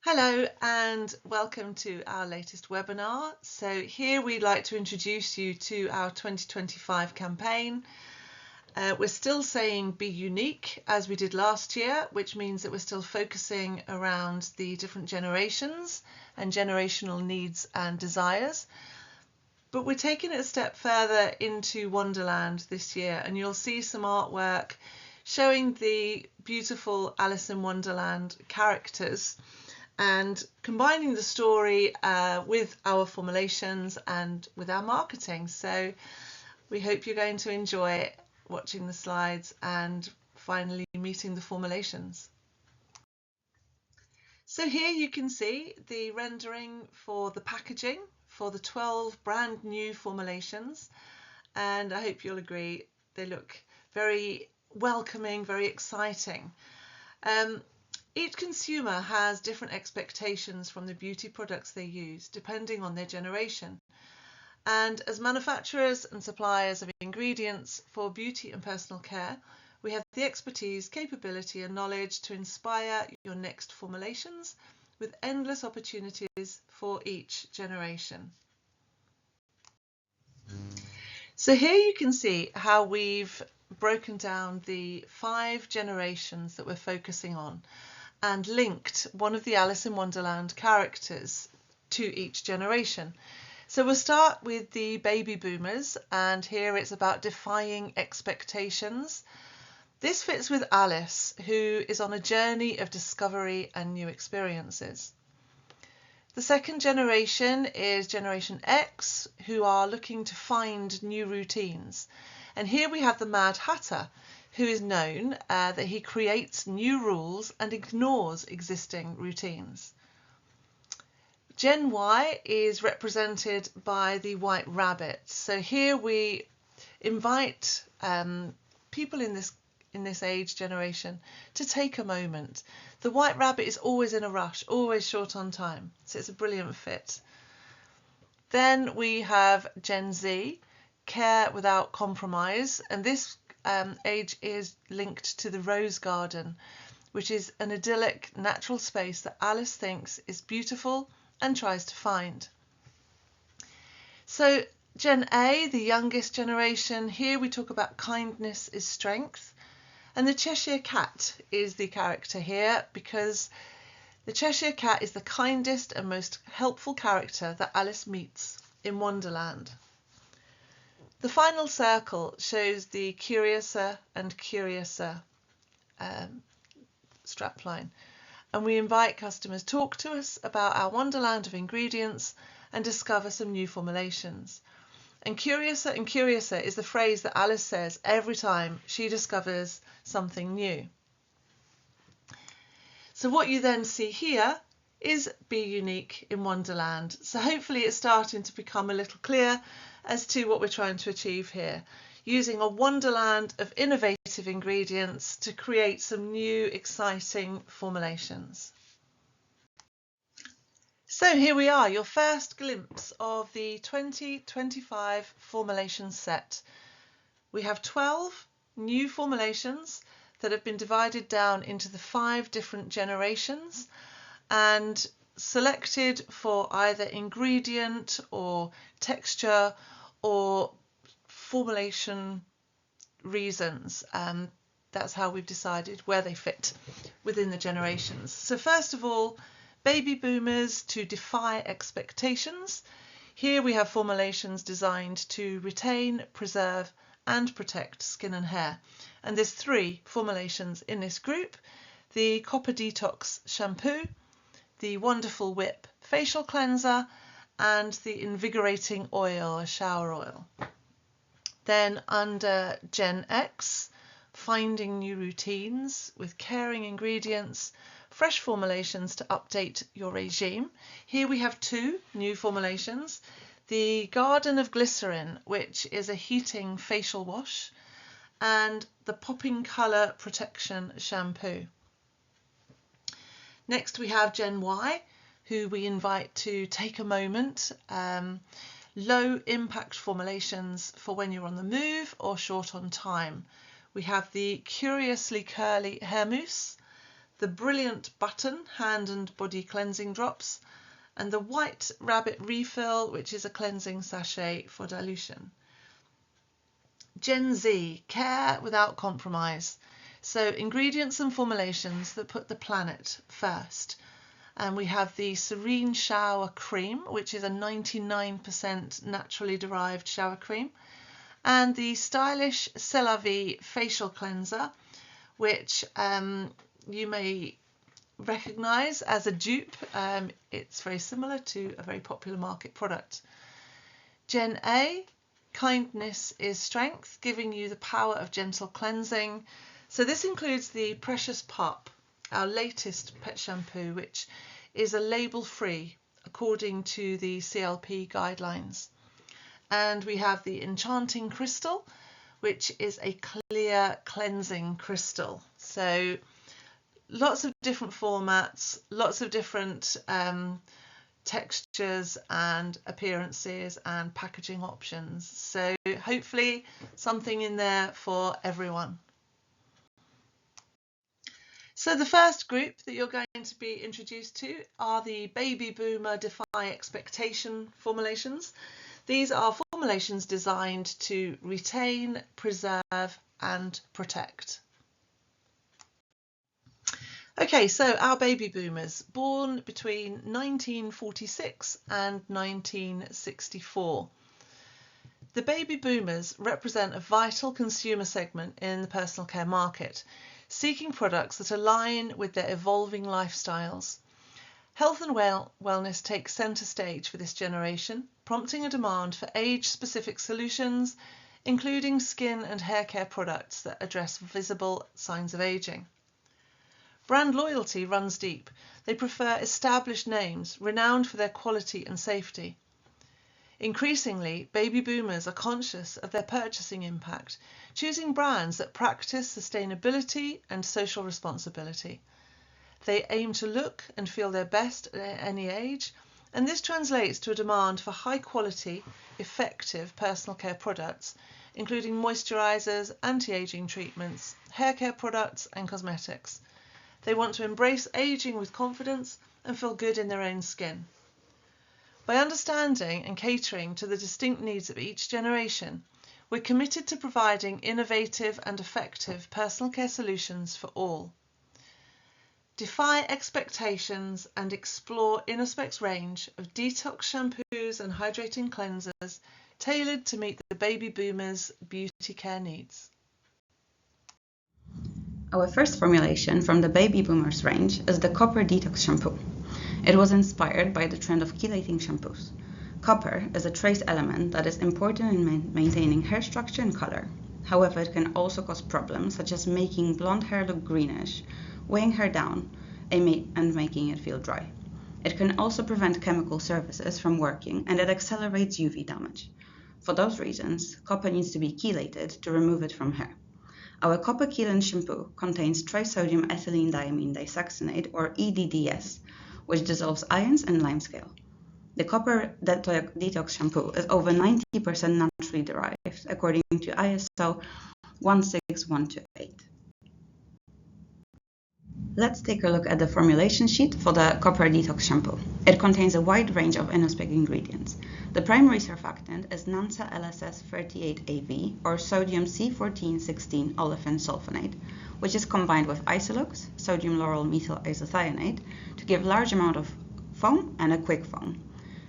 Hello and welcome to our latest webinar. So here we'd like to introduce you to our 2025 campaign. We're still saying be unique as we did last year, which means that we're still focusing around the different generations and generational needs and desires. But we're taking it a step further into Wonderland this year, and you'll see some artwork showing the beautiful Alice in Wonderland characters and combining the story with our formulations and with our marketing. So we hope you're going to enjoy watching the slides and finally meeting the formulations. So here you can see the rendering for the packaging for the 12 brand new formulations, and I hope you'll agree they look very welcoming, very exciting. Each consumer has different expectations from the beauty products they use, depending on their generation. And as manufacturers and suppliers of ingredients for beauty and personal care, we have the expertise, capability and knowledge to inspire your next formulations with endless opportunities for each generation. So here you can see how we've broken down the 5 generations that we're focusing on and linked one of the Alice in Wonderland characters to each generation. So we'll start with the baby boomers, and here it's about defying expectations. This fits with Alice, who is on a journey of discovery and new experiences. The second generation is Generation X, who are looking to find new routines. And here we have the Mad Hatter, who is known that he creates new rules and ignores existing routines. Gen Y is represented by the White Rabbit. So here we invite people in this age generation to take a moment. The White Rabbit is always in a rush, always short on time, so it's a brilliant fit. Then we have Gen Z, Care Without Compromise, and this age is linked to the Rose Garden, which is an idyllic natural space that Alice thinks is beautiful and tries to find. So Gen A, the youngest generation, here we talk about kindness is strength. And the Cheshire Cat is the character here because the Cheshire Cat is the kindest and most helpful character that Alice meets in Wonderland. The final circle shows the Curiouser and Curiouser strapline, and we invite customers to talk to us about our Wonderland of ingredients and discover some new formulations. And Curiouser is the phrase that Alice says every time she discovers something new. So what you then see here is be unique in Wonderland. So hopefully it's starting to become a little clear as to what we're trying to achieve here, using a Wonderland of innovative ingredients to create some new exciting formulations. So here we are, your first glimpse of the 2025 formulation set. We have 12 new formulations that have been divided down into the 5 different generations and selected for either ingredient or texture or formulation reasons. That's how we've decided where they fit within the generations. So first of all, baby boomers to defy expectations. Here we have formulations designed to retain, preserve and protect skin and hair. And there's 3 formulations in this group: the Copper Detox Shampoo, the Wonderful Whip Facial Cleanser and the Invigorating Oil, a shower oil. Then under Gen X, finding new routines with caring ingredients, fresh formulations to update your regime. Here we have 2 new formulations: the Garden of Glycerin, which is a heating facial wash, and the Popping Colour Protection Shampoo. Next we have Gen Y, who we invite to take a moment. Low impact formulations for when you're on the move or short on time. We have the Curiously Curly Hair Mousse, the Brilliant Button hand and body cleansing drops, and the White Rabbit refill, which is a cleansing sachet for dilution. Gen Z, care without compromise. So ingredients and formulations that put the planet first. And we have the Serene Shower Cream, which is a 99% naturally derived shower cream, and the stylish C'est La Vie facial cleanser, which you may recognise as a dupe. It's very similar to a very popular market product. Gen A, kindness is strength, giving you the power of gentle cleansing. So this includes the Precious Pup, our latest pet shampoo, which is a label-free according to the CLP guidelines. And we have the Enchanting Crystal, which is a clear cleansing crystal. So lots of different formats, lots of different textures and appearances and packaging options. So hopefully something in there for everyone. So the first group that you're going to be introduced to are the Baby Boomer Defy Expectation formulations. These are formulations designed to retain, preserve and protect. Okay, so our baby boomers, born between 1946 and 1964. The baby boomers represent a vital consumer segment in the personal care market, seeking products that align with their evolving lifestyles. Health and wellness take centre stage for this generation, prompting a demand for age-specific solutions, including skin and hair care products that address visible signs of ageing. Brand loyalty runs deep. They prefer established names, renowned for their quality and safety. Increasingly, baby boomers are conscious of their purchasing impact, choosing brands that practice sustainability and social responsibility. They aim to look and feel their best at any age, and this translates to a demand for high-quality, effective personal care products, including moisturisers, anti-aging treatments, hair care products and cosmetics. They want to embrace ageing with confidence and feel good in their own skin. By understanding and catering to the distinct needs of each generation, we're committed to providing innovative and effective personal care solutions for all. Defy expectations and explore Innospec's range of detox shampoos and hydrating cleansers tailored to meet the baby boomers' beauty care needs. Our first formulation from the Baby Boomers range is the Copper Detox Shampoo. It was inspired by the trend of chelating shampoos. Copper is a trace element that is important in maintaining hair structure and color. However, it can also cause problems such as making blonde hair look greenish, weighing hair down, and making it feel dry. It can also prevent chemical surfaces from working, and it accelerates UV damage. For those reasons, copper needs to be chelated to remove it from hair. Our copper chelate shampoo contains trisodium ethylene diamine disacchinate, or EDDS, which dissolves ions in limescale. The copper detox shampoo is over 90% naturally derived, according to ISO 16128. Let's take a look at the formulation sheet for the Copper Detox Shampoo. It contains a wide range of Innospec ingredients. The primary surfactant is Nansa LSS 38AV, or sodium C1416 olefin sulfonate, which is combined with isolux, sodium lauryl methyl isothianate, to give large amount of foam and a quick foam.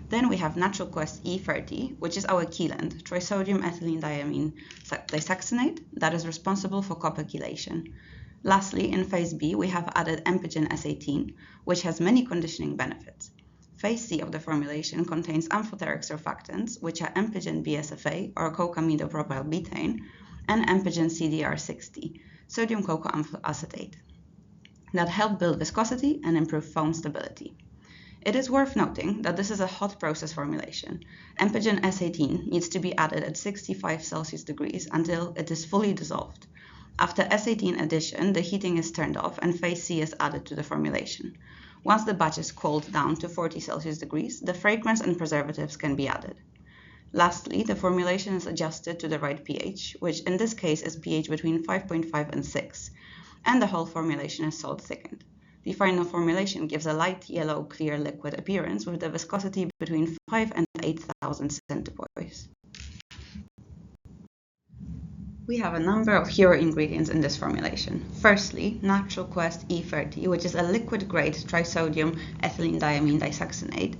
Then we have Natural Quest E30, which is our chelate, trisodium ethylene diamine disacchinate, that is responsible for copper chelation. Lastly, in Phase B, we have added Empigen S18, which has many conditioning benefits. Phase C of the formulation contains amphoteric surfactants, which are Empigen BSFA, or cocamidopropyl betaine, and Empigen CDR60, sodium cocoa acetate, that help build viscosity and improve foam stability. It is worth noting that this is a hot process formulation. Empigen S18 needs to be added at 65 Celsius degrees until it is fully dissolved. After S18 addition, the heating is turned off and Phase C is added to the formulation. Once the batch is cooled down to 40 Celsius degrees, the fragrance and preservatives can be added. Lastly, the formulation is adjusted to the right pH, which in this case is pH between 5.5 and 6, and the whole formulation is salt thickened. The final formulation gives a light yellow clear liquid appearance with a viscosity between 5 and 8,000 centipoise. We have a number of hero ingredients in this formulation. Firstly, Natural Quest E30, which is a liquid-grade trisodium ethylene diamine disuccinate.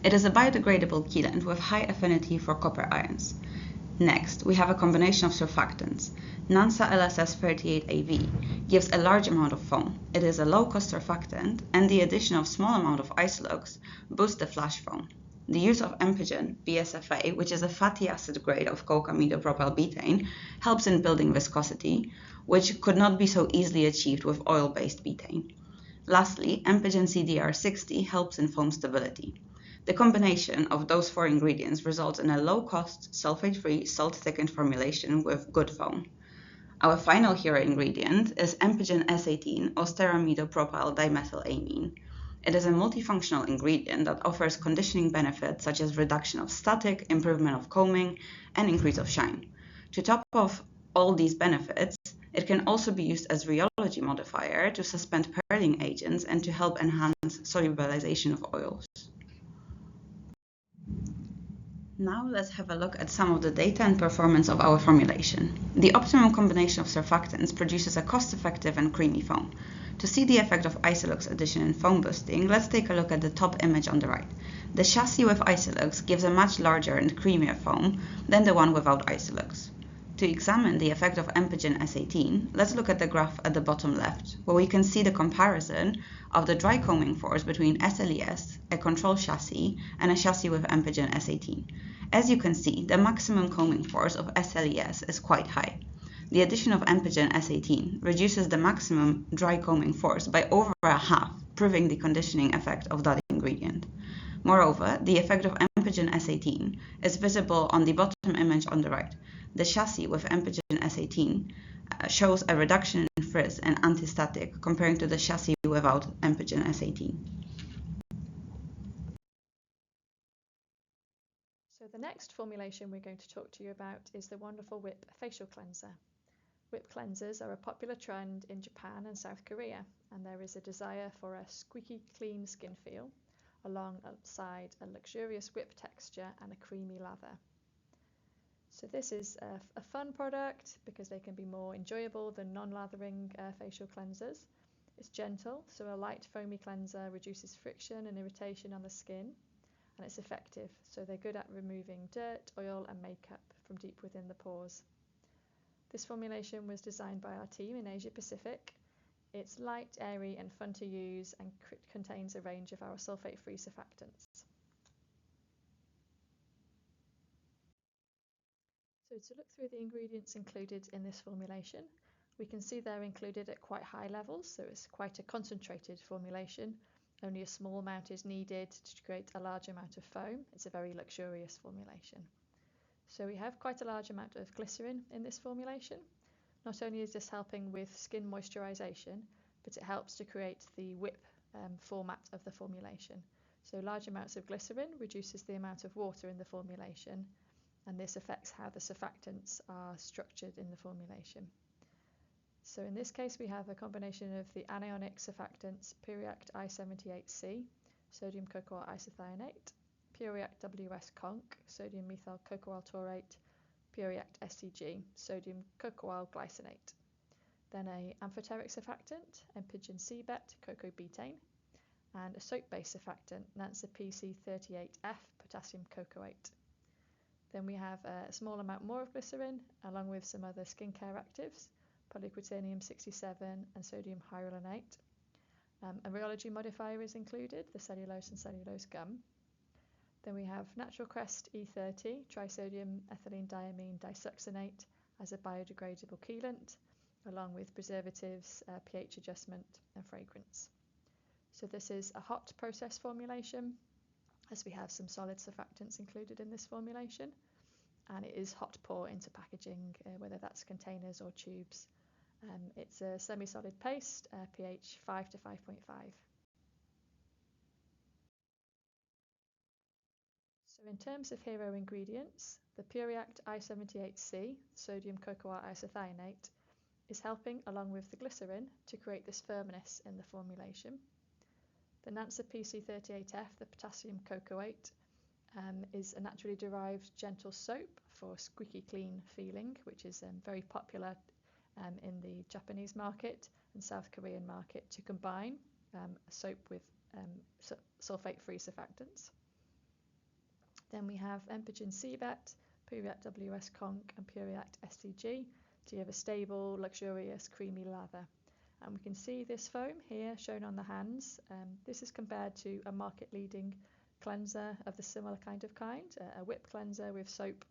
It is a biodegradable chelate with high affinity for copper ions. Next, we have a combination of surfactants. Nansa LSS38AV gives a large amount of foam. It is a low-cost surfactant, and the addition of small amount of isolux boosts the flash foam. The use of Empigen BSFA, which is a fatty acid grade of coca-amidopropyl-betaine, helps in building viscosity, which could not be so easily achieved with oil-based betaine. Lastly, Empigen CDR60 helps in foam stability. The combination of those four ingredients results in a low-cost, sulfate-free, salt-thickened formulation with good foam. Our final hero ingredient is Empigen S18 or stearamidopropyl dimethylamine. It is a multifunctional ingredient that offers conditioning benefits such as reduction of static, improvement of combing, and increase of shine. To top off all these benefits, it can also be used as rheology modifier to suspend pearling agents and to help enhance solubilization of oils. Now let's have a look at some of the data and performance of our formulation. The optimum combination of surfactants produces a cost-effective and creamy foam. To see the effect of isolux addition in foam boosting, let's take a look at the top image on the right. The chassis with isolux gives a much larger and creamier foam than the one without isolux. To examine the effect of Empigen S18, let's look at the graph at the bottom left, where we can see the comparison of the dry combing force between SLES, a control chassis, and a chassis with Empigen S18. As you can see, the maximum combing force of SLES is quite high. The addition of Empigen S18 reduces the maximum dry combing force by over a half, proving the conditioning effect of that ingredient. Moreover, the effect of Empigen S18 is visible on the bottom image on the right. The chassis with Empigen S18 shows a reduction in frizz and antistatic comparing to the chassis without Empigen S18. So the next formulation we're going to talk to you about is the wonderful Whip facial cleanser. Whip cleansers are a popular trend in Japan and South Korea, and there is a desire for a squeaky clean skin feel alongside a luxurious whip texture and a creamy lather. So this is a fun product because they can be more enjoyable than non-lathering facial cleansers. It's gentle, so a light foamy cleanser reduces friction and irritation on the skin, and it's effective, so they're good at removing dirt, oil and makeup from deep within the pores. This formulation was designed by our team in Asia Pacific. It's light, airy and fun to use and contains a range of our sulfate-free surfactants. So to look through the ingredients included in this formulation, we can see they're included at quite high levels, so it's quite a concentrated formulation. Only a small amount is needed to create a large amount of foam. It's a very luxurious formulation. So we have quite a large amount of glycerin in this formulation. Not only is this helping with skin moisturization, but it helps to create the whip format of the formulation. So large amounts of glycerin reduces the amount of water in the formulation, and this affects how the surfactants are structured in the formulation. So in this case we have a combination of the anionic surfactants Puriact I78C, sodium cocoa isothionate, Puriact WS Conc, sodium methyl cocoa taurate, Puriact SCG, sodium cocoa glycinate. Then a amphoteric surfactant, Empigen CBET, cocoa betaine, and a soap-based surfactant, Nansa PC38F, potassium cocoate. Then we have a small amount more of glycerin, along with some other skincare actives, polyquatinium 67 and sodium hyaluronate. A rheology modifier is included, the cellulose and cellulose gum. Then we have Natural Crest E30, trisodium ethylene diamine disuccinate as a biodegradable chelate, along with preservatives, pH adjustment and fragrance. So this is a hot process formulation, as we have some solid surfactants included in this formulation, and it is hot pour into packaging, whether that's containers or tubes. It's a semi-solid paste, pH 5 to 5.5. So in terms of hero ingredients, the Puriact I78C, sodium cocoa isothionate, is helping, along with the glycerin, to create this firmness in the formulation. The Nansa PC38F, the potassium cocoate, is a naturally derived gentle soap for squeaky clean feeling, which is very popular in the Japanese market and South Korean market to combine a soap with sulfate-free surfactants. Then we have Empigen CBET, Puriact WS Conc and Puriact SCG to give a stable, luxurious, creamy lather. And we can see this foam here shown on the hands. This is compared to a market-leading cleanser of the similar kind, a whip cleanser with soap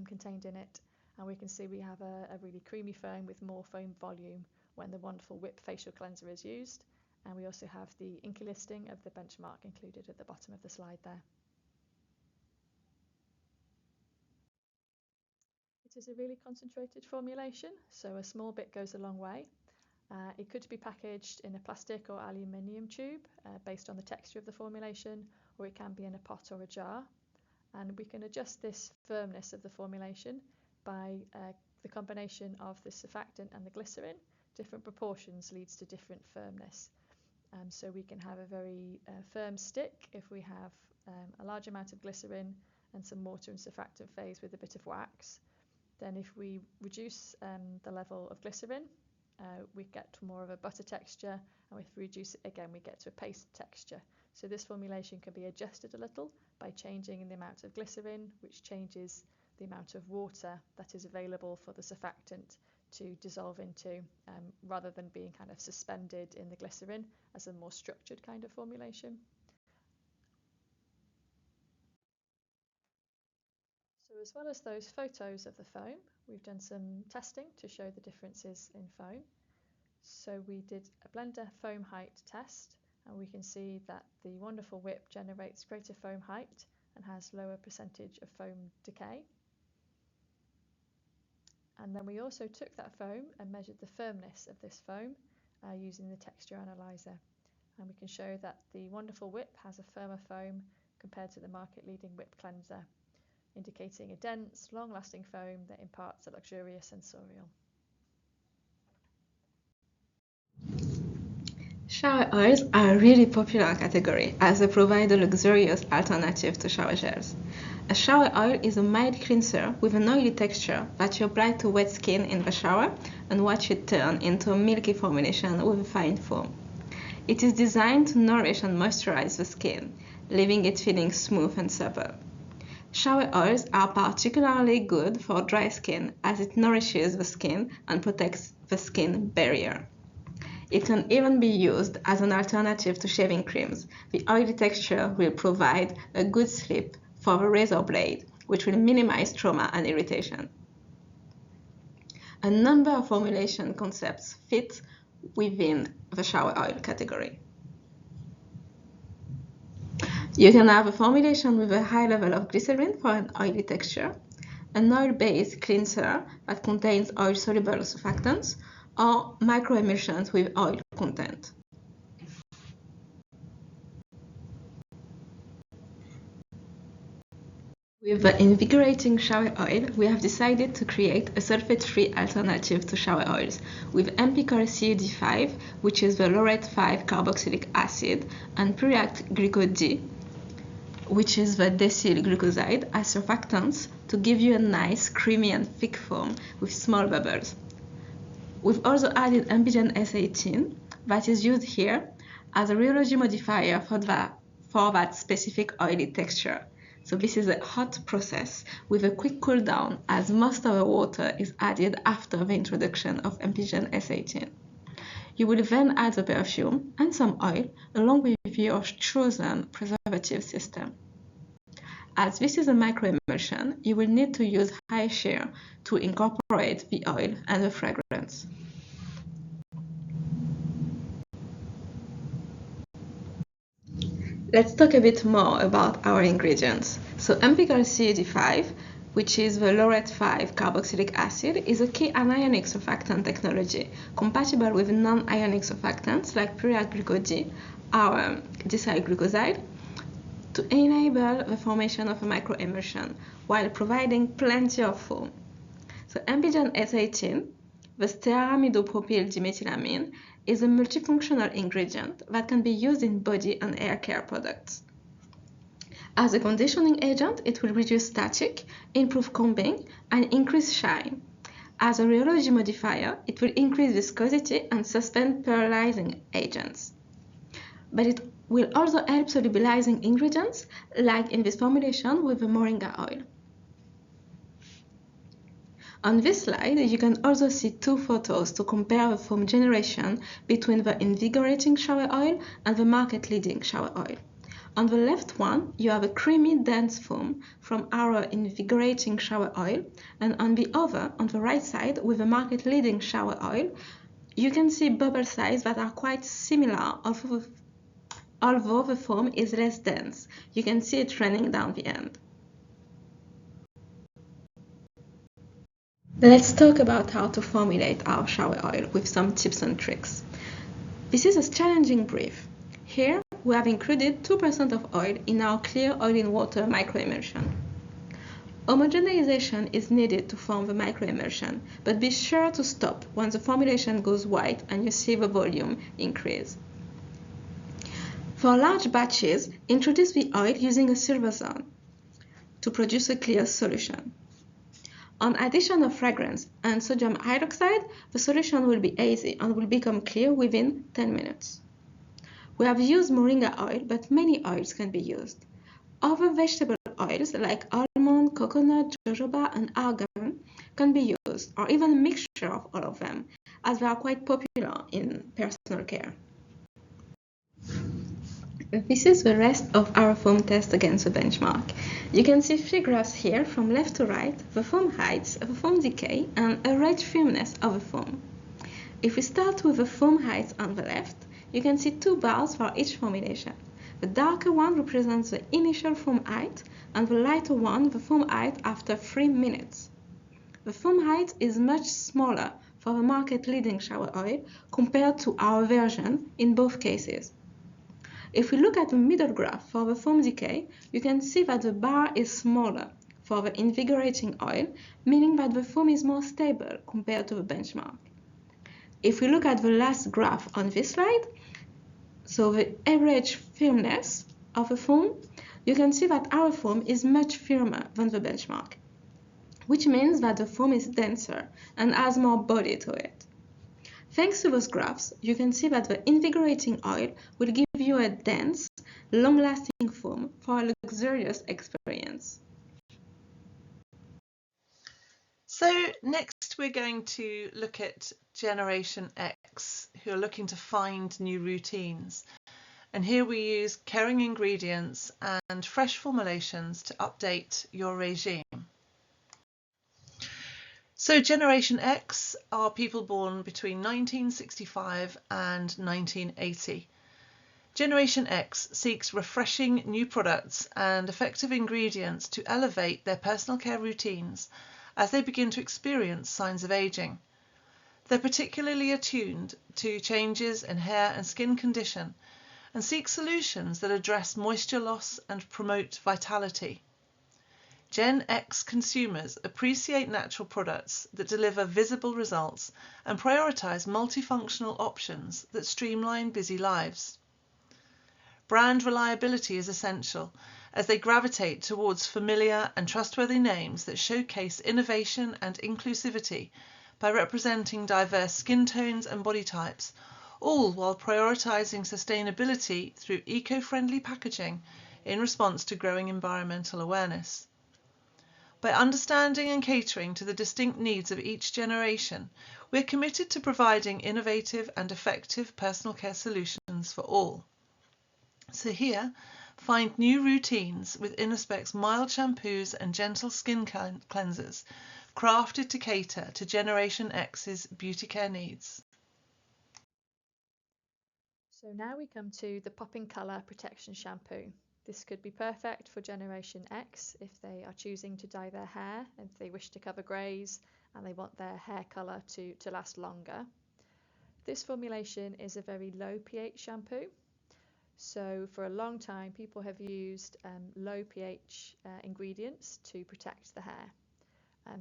contained in it. And we can see we have a really creamy foam with more foam volume when the wonderful whip facial cleanser is used. And we also have the INCI listing of the benchmark included at the bottom of the slide there. It is a really concentrated formulation, so a small bit goes a long way. It could be packaged in a plastic or aluminium tube based on the texture of the formulation, or it can be in a pot or a jar. And we can adjust this firmness of the formulation by the combination of the surfactant and the glycerin. Different proportions leads to different firmness. So we can have a very firm stick if we have a large amount of glycerin and some mortar and surfactant phase with a bit of wax. Then if we reduce the level of glycerin, we get more of a butter texture, and if we reduce it again, we get to a paste texture. So this formulation can be adjusted a little by changing the amount of glycerin, which changes the amount of water that is available for the surfactant to dissolve into, rather than being kind of suspended in the glycerin as a more structured kind of formulation. So as well as those photos of the foam, we've done some testing to show the differences in foam. So we did a blender foam height test, and we can see that the wonderful whip generates greater foam height and has lower percentage of foam decay. And then we also took that foam and measured the firmness of this foam using the texture analyzer. And we can show that the wonderful whip has a firmer foam compared to the market-leading whip cleanser, indicating a dense, long-lasting foam that imparts a luxurious sensorial. Shower oils are a really popular category as they provide a luxurious alternative to shower gels. A shower oil is a mild cleanser with an oily texture that you apply to wet skin in the shower and watch it turn into a milky formulation with a fine foam. It is designed to nourish and moisturize the skin, leaving it feeling smooth and supple. Shower oils are particularly good for dry skin as it nourishes the skin and protects the skin barrier. It can even be used as an alternative to shaving creams. The oily texture will provide a good slip for the razor blade, which will minimize trauma and irritation. A number of formulation concepts fit within the shower oil category. You can have a formulation with a high level of glycerin for an oily texture, an oil-based cleanser that contains oil-soluble surfactants, or microemulsions with oil content. With the invigorating shower oil, we have decided to create a sulfate-free alternative to shower oils with Empicol CED5, which is the lauryl 5 carboxylic acid, and Puriact Glyco D, which is the decyl glucoside, as surfactants to give you a nice, creamy and thick foam with small bubbles. We've also added Empigen S18 that is used here as a rheology modifier for that specific oily texture. So this is a hot process with a quick cool down as most of the water is added after the introduction of Empigen S18. You will then add the perfume and some oil along with your chosen preservative system. As this is a microemulsion, you will need to use high shear to incorporate the oil and the fragrance. Let's talk a bit more about our ingredients. So Empicol CED5, which is the lauryl 5 carboxylic acid, is a key anionic surfactant technology compatible with non-ionic surfactants like Puriact Glyco D or decyl glucoside, to enable the formation of a microemulsion while providing plenty of foam. So Empigen S18 The stearamidopropyl dimethylamine is a multifunctional ingredient that can be used in body and hair care products. As a conditioning agent, it will reduce static, improve combing, and increase shine. As a rheology modifier, it will increase viscosity and suspend pearlizing agents. But it will also help solubilizing ingredients, like in this formulation with the moringa oil. On this slide, you can also see two photos to compare the foam generation between the invigorating shower oil and the market-leading shower oil. On the left one, you have a creamy, dense foam from our invigorating shower oil, and on the other, on the right side, with the market-leading shower oil, you can see bubble size that are quite similar, although the foam is less dense. You can see it running down the end. Let's talk about how to formulate our shower oil with some tips and tricks. This is a challenging brief. Here, we have included 2% of oil in our clear oil-in-water microemulsion. Homogenization is needed to form the microemulsion, but be sure to stop when the formulation goes white and you see the volume increase. For large batches, introduce the oil using a silver zone to produce a clear solution. On addition of fragrance and sodium hydroxide, the solution will be hazy and will become clear within 10 minutes. We have used moringa oil, but many oils can be used. Other vegetable oils like almond, coconut, jojoba, and argan can be used, or even a mixture of all of them, as they are quite popular in personal care. This is the rest of our foam test against the benchmark. You can see 3 graphs here from left to right, the foam heights, the foam decay, and a rate firmness of the foam. If we start with the foam heights on the left, you can see 2 bars for each formulation. The darker one represents the initial foam height, and the lighter one the foam height after 3 minutes. The foam height is much smaller for the market-leading shower oil compared to our version in both cases. If we look at the middle graph for the foam decay, you can see that the bar is smaller for the invigorating oil, meaning that the foam is more stable compared to the benchmark. If we look at the last graph on this slide, so the average firmness of the foam, you can see that our foam is much firmer than the benchmark, which means that the foam is denser and has more body to it. Thanks to those graphs, you can see that the invigorating oil will give you a dense, long-lasting foam for a luxurious experience. So next we're going to look at Generation X, who are looking to find new routines. And here we use caring ingredients and fresh formulations to update your regime. So Generation X are people born between 1965 and 1980. Generation X seeks refreshing new products and effective ingredients to elevate their personal care routines as they begin to experience signs of aging. They're particularly attuned to changes in hair and skin condition and seek solutions that address moisture loss and promote vitality. Gen X consumers appreciate natural products that deliver visible results and prioritise multifunctional options that streamline busy lives. Brand reliability is essential as they gravitate towards familiar and trustworthy names that showcase innovation and inclusivity by representing diverse skin tones and body types, all while prioritising sustainability through eco-friendly packaging in response to growing environmental awareness. By understanding and catering to the distinct needs of each generation, we're committed to providing innovative and effective personal care solutions for all. So here, find new routines with Innospec's mild shampoos and gentle skin cleansers, crafted to cater to Generation X's beauty care needs. So now we come to the Popping Colour Protection Shampoo. This could be perfect for Generation X if they are choosing to dye their hair, if they wish to cover greys and they want their hair colour to last longer. This formulation is a very low pH shampoo. So for a long time people have used low pH ingredients to protect the hair.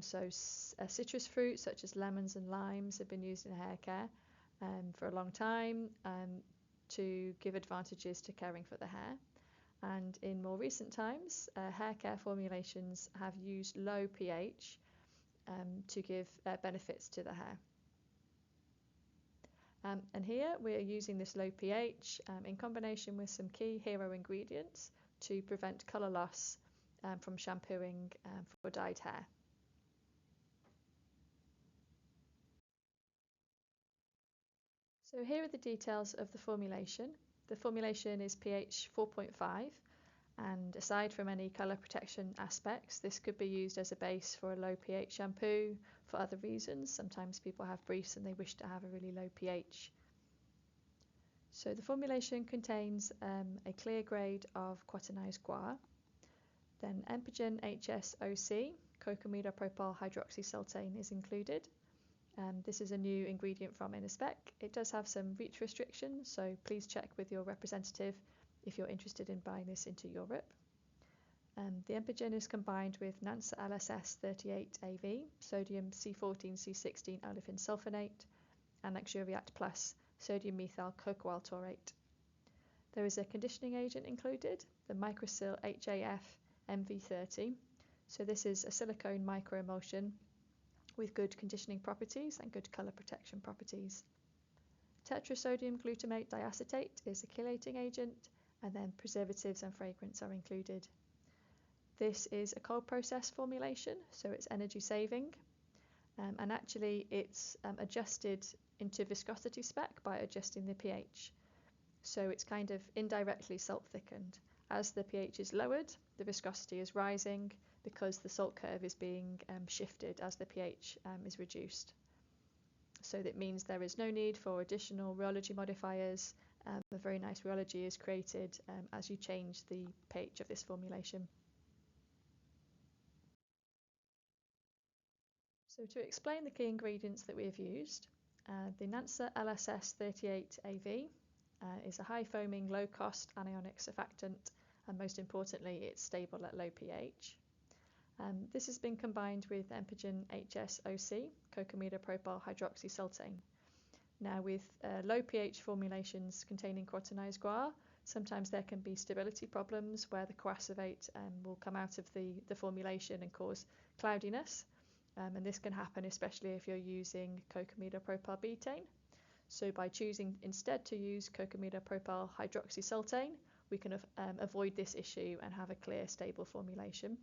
Citrus fruits such as lemons and limes have been used in hair care for a long time to give advantages to caring for the hair. And in more recent times, hair care formulations have used low pH to give benefits to the hair. And here we are using this low pH in combination with some key hero ingredients to prevent colour loss from shampooing for dyed hair. So here are the details of the formulation. The formulation is pH 4.5, and aside from any colour protection aspects, this could be used as a base for a low pH shampoo for other reasons. Sometimes people have briefs and they wish to have a really low pH. So the formulation contains a clear grade of quaternized guar, then Empigen HSOC, cocamidopropyl hydroxysultane, is included. This is a new ingredient from Innospec. It does have some reach restrictions, so please check with your representative if you're interested in buying this into Europe. The Empigen is combined with Nansa LSS 38AV, sodium C14C16 olefin sulfonate, and Luxuriact Plus, sodium methyl cocoa taurate. There is a conditioning agent included, the Microsil HAF MV30. So this is a silicone microemulsion with good conditioning properties and good colour protection properties. Tetrasodium glutamate diacetate is a chelating agent, and then preservatives and fragrance are included. This is a cold process formulation, so it's energy saving, and actually it's adjusted into viscosity spec by adjusting the pH. So it's kind of indirectly salt thickened. As the pH is lowered, the viscosity is rising because the salt curve is being shifted as the pH is reduced. So that means there is no need for additional rheology modifiers. A very nice rheology is created as you change the pH of this formulation. So to explain the key ingredients that we have used, the Nansa LSS 38AV is a high foaming, low cost anionic surfactant, and most importantly it's stable at low pH. This has been combined with Empigen HSOC, cocamidopropyl hydroxysultane. Now with low pH formulations containing quaternized guar, sometimes there can be stability problems where the coacivate will come out of the formulation and cause cloudiness. And this can happen especially if you're using cocamidopropyl betaine. So by choosing instead to use cocamidopropyl hydroxysultane, we can avoid this issue and have a clear, stable formulation.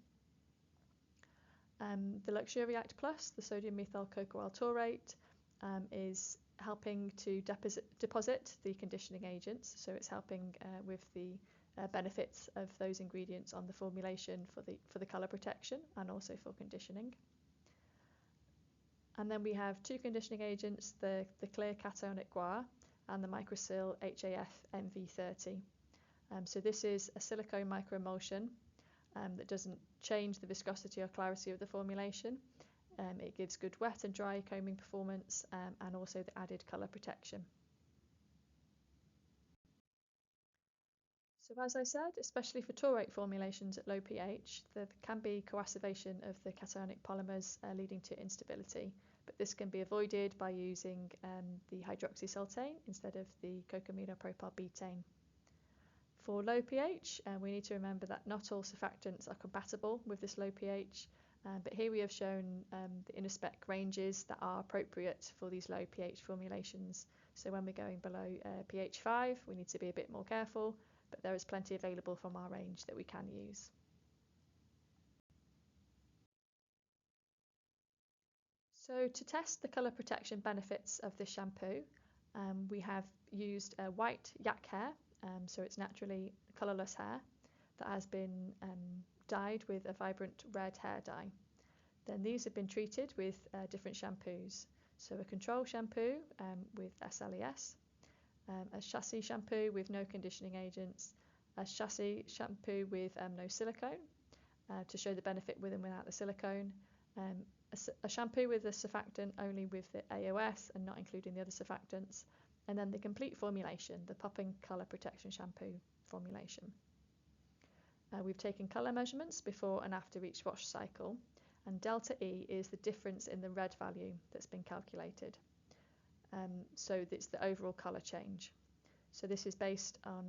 The Luxuriact Plus, the sodium methyl cocoa taurate, is helping to deposit the conditioning agents, so it's helping with the benefits of those ingredients on the formulation for the colour protection and also for conditioning. And then we have two conditioning agents, the clear cationic guar and the Microsil HAF MV30. So this is a silicone microemulsion that doesn't change the viscosity or clarity of the formulation. It gives good wet and dry combing performance and also the added colour protection. So as I said, especially for taurate formulations at low pH, there can be coactivation of the cationic polymers leading to instability, but this can be avoided by using the hydroxysultane instead of the cocamidopropyl betaine. For low pH, we need to remember that not all surfactants are compatible with this low pH, but here we have shown the Innospec ranges that are appropriate for these low pH formulations. So when we're going below pH 5, we need to be a bit more careful, but there is plenty available from our range that we can use. So to test the colour protection benefits of this shampoo, we have used white yak hair, so it's naturally colourless hair that has been dyed with a vibrant red hair dye. Then these have been treated with different shampoos. So a control shampoo with SLES, a chassis shampoo with no conditioning agents, a chassis shampoo with no silicone to show the benefit with and without the silicone, a shampoo with the surfactant only with the AOS and not including the other surfactants, and then the complete formulation, the popping colour protection shampoo formulation. We've taken colour measurements before and after each wash cycle, and delta E is the difference in the red value that's been calculated. So it's the overall colour change. So this is based on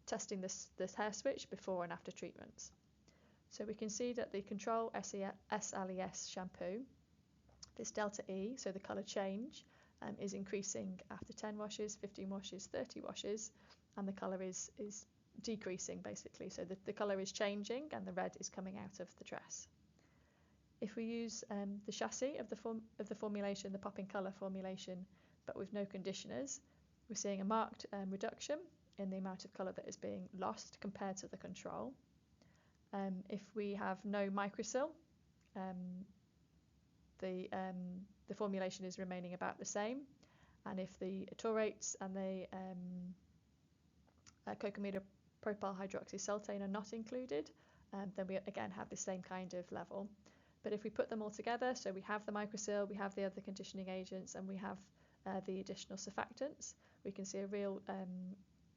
testing this hair switch before and after treatments. So we can see that the control SLES shampoo, this delta E, so the colour change, is increasing after 10 washes, 15 washes, 30 washes, and the colour is decreasing basically. So the colour is changing and the red is coming out of the dress. If we use the chassis of the formulation, the popping colour formulation, but with no conditioners, we're seeing a marked reduction in the amount of colour that is being lost compared to the control. If we have no microsil, the formulation is remaining about the same, and if the taurates and the cocamidopropyl hydroxysultane are not included, then we again have the same kind of level. But if we put them all together, so we have the microsil, we have the other conditioning agents, and we have the additional surfactants, we can see a real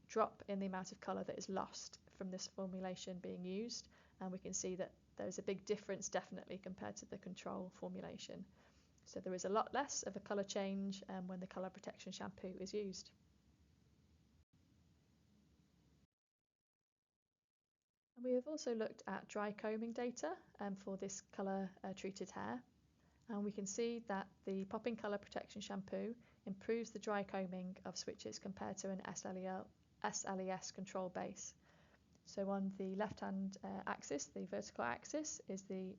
drop in the amount of colour that is lost from this formulation being used, and we can see that there's a big difference definitely compared to the control formulation. So there is a lot less of a colour change when the colour protection shampoo is used. And we have also looked at dry combing data for this colour treated hair, and we can see that the popping colour protection shampoo improves the dry combing of switches compared to an SLES control base. So on the left hand axis, the vertical axis, is the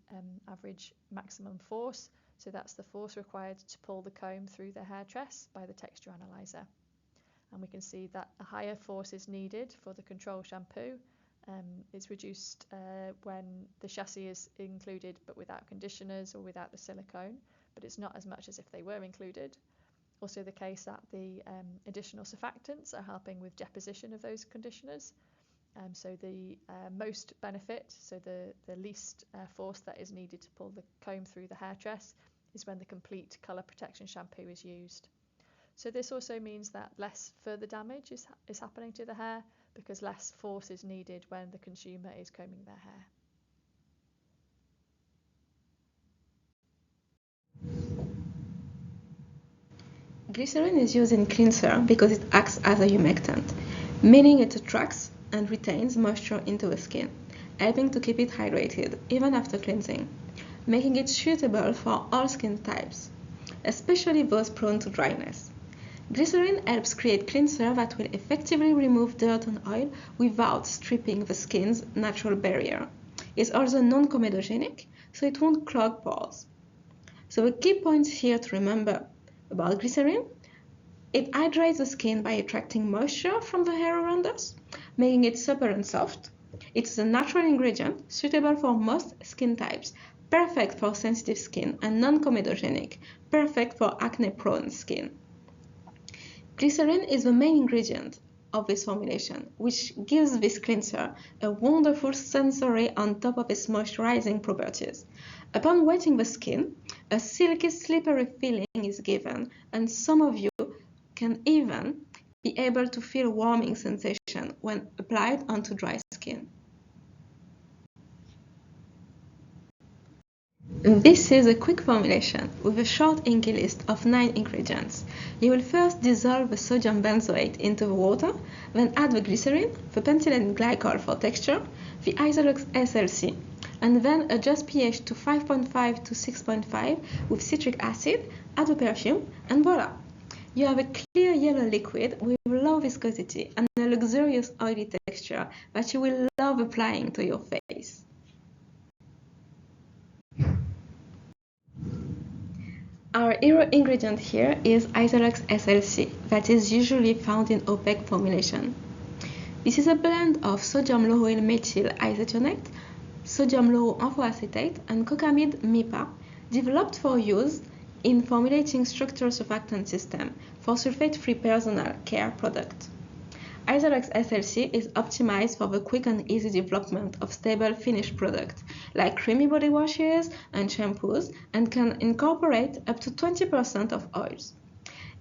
average maximum force, so that's the force required to pull the comb through the hair tress by the texture analyzer. And we can see that a higher force is needed for the control shampoo. It's reduced when the chassis is included but without conditioners or without the silicone, but it's not as much as if they were included. Also the case that the additional surfactants are helping with deposition of those conditioners. So the most benefit, so the least force that is needed to pull the comb through the hair tress, is when the complete colour protection shampoo is used. So this also means that less further damage is happening to the hair, because less force is needed when the consumer is combing their hair. Glycerin is used in cleanser because it acts as a humectant, meaning it attracts and retains moisture into the skin, helping to keep it hydrated even after cleansing, making it suitable for all skin types, especially those prone to dryness. Glycerin helps create cleanser that will effectively remove dirt and oil without stripping the skin's natural barrier. It's also non-comedogenic, so it won't clog pores. So the key points here to remember about glycerin: it hydrates the skin by attracting moisture from the hair around us, making it supple and soft. It's a natural ingredient suitable for most skin types, perfect for sensitive skin, and non-comedogenic, perfect for acne-prone skin. Glycerin is the main ingredient of this formulation, which gives this cleanser a wonderful sensory on top of its moisturizing properties. Upon wetting the skin, a silky, slippery feeling is given, and some of you can even be able to feel a warming sensation when applied onto dry skin. This is a quick formulation with a short inky list of 9 ingredients. You will first dissolve the sodium benzoate into the water, then add the glycerin, the pentylene glycol for texture, the Isolox SLC, and then adjust pH to 5.5 to 6.5 with citric acid, add the perfume, and voila! You have a clear yellow liquid with low viscosity and a luxurious oily texture that you will love applying to your face. Our hero ingredient here is Isolox SLC, that is usually found in opaque formulation. This is a blend of sodium lauryl methyl isotonate, sodium lauryl amphoacetate, and cocamide MIPA, developed for use in formulating structural surfactant system for sulfate-free personal care product. Isolox SLC is optimized for the quick and easy development of stable finished products like creamy body washes and shampoos, and can incorporate up to 20% of oils.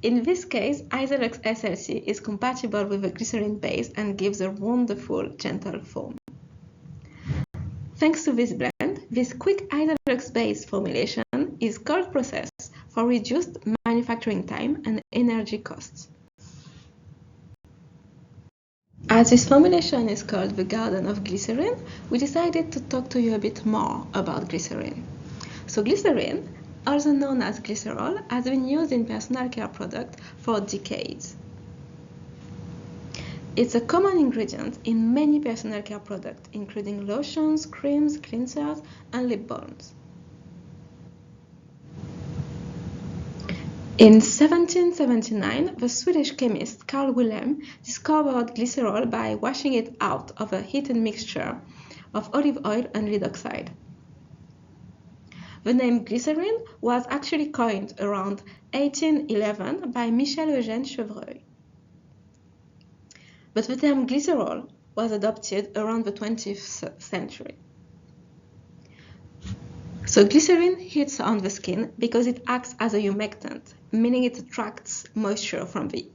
In this case, Isolox SLC is compatible with the glycerin base and gives a wonderful gentle foam. Thanks to this blend, This quick hydrox-based formulation is cold process for reduced manufacturing time and energy costs. As this formulation is called the Garden of Glycerin, we decided to talk to you a bit more about glycerin. So glycerin, also known as glycerol, has been used in personal care products for decades. It's a common ingredient in many personal care products, including lotions, creams, cleansers, and lip balms. In 1779, the Swedish chemist Carl Wilhelm discovered glycerol by washing it out of a heated mixture of olive oil and lead oxide. The name glycerin was actually coined around 1811 by Michel-Eugène Chevreuil. But the term glycerol was adopted around the 20th century. So glycerin hits on the skin because it acts as a humectant, meaning it attracts moisture from the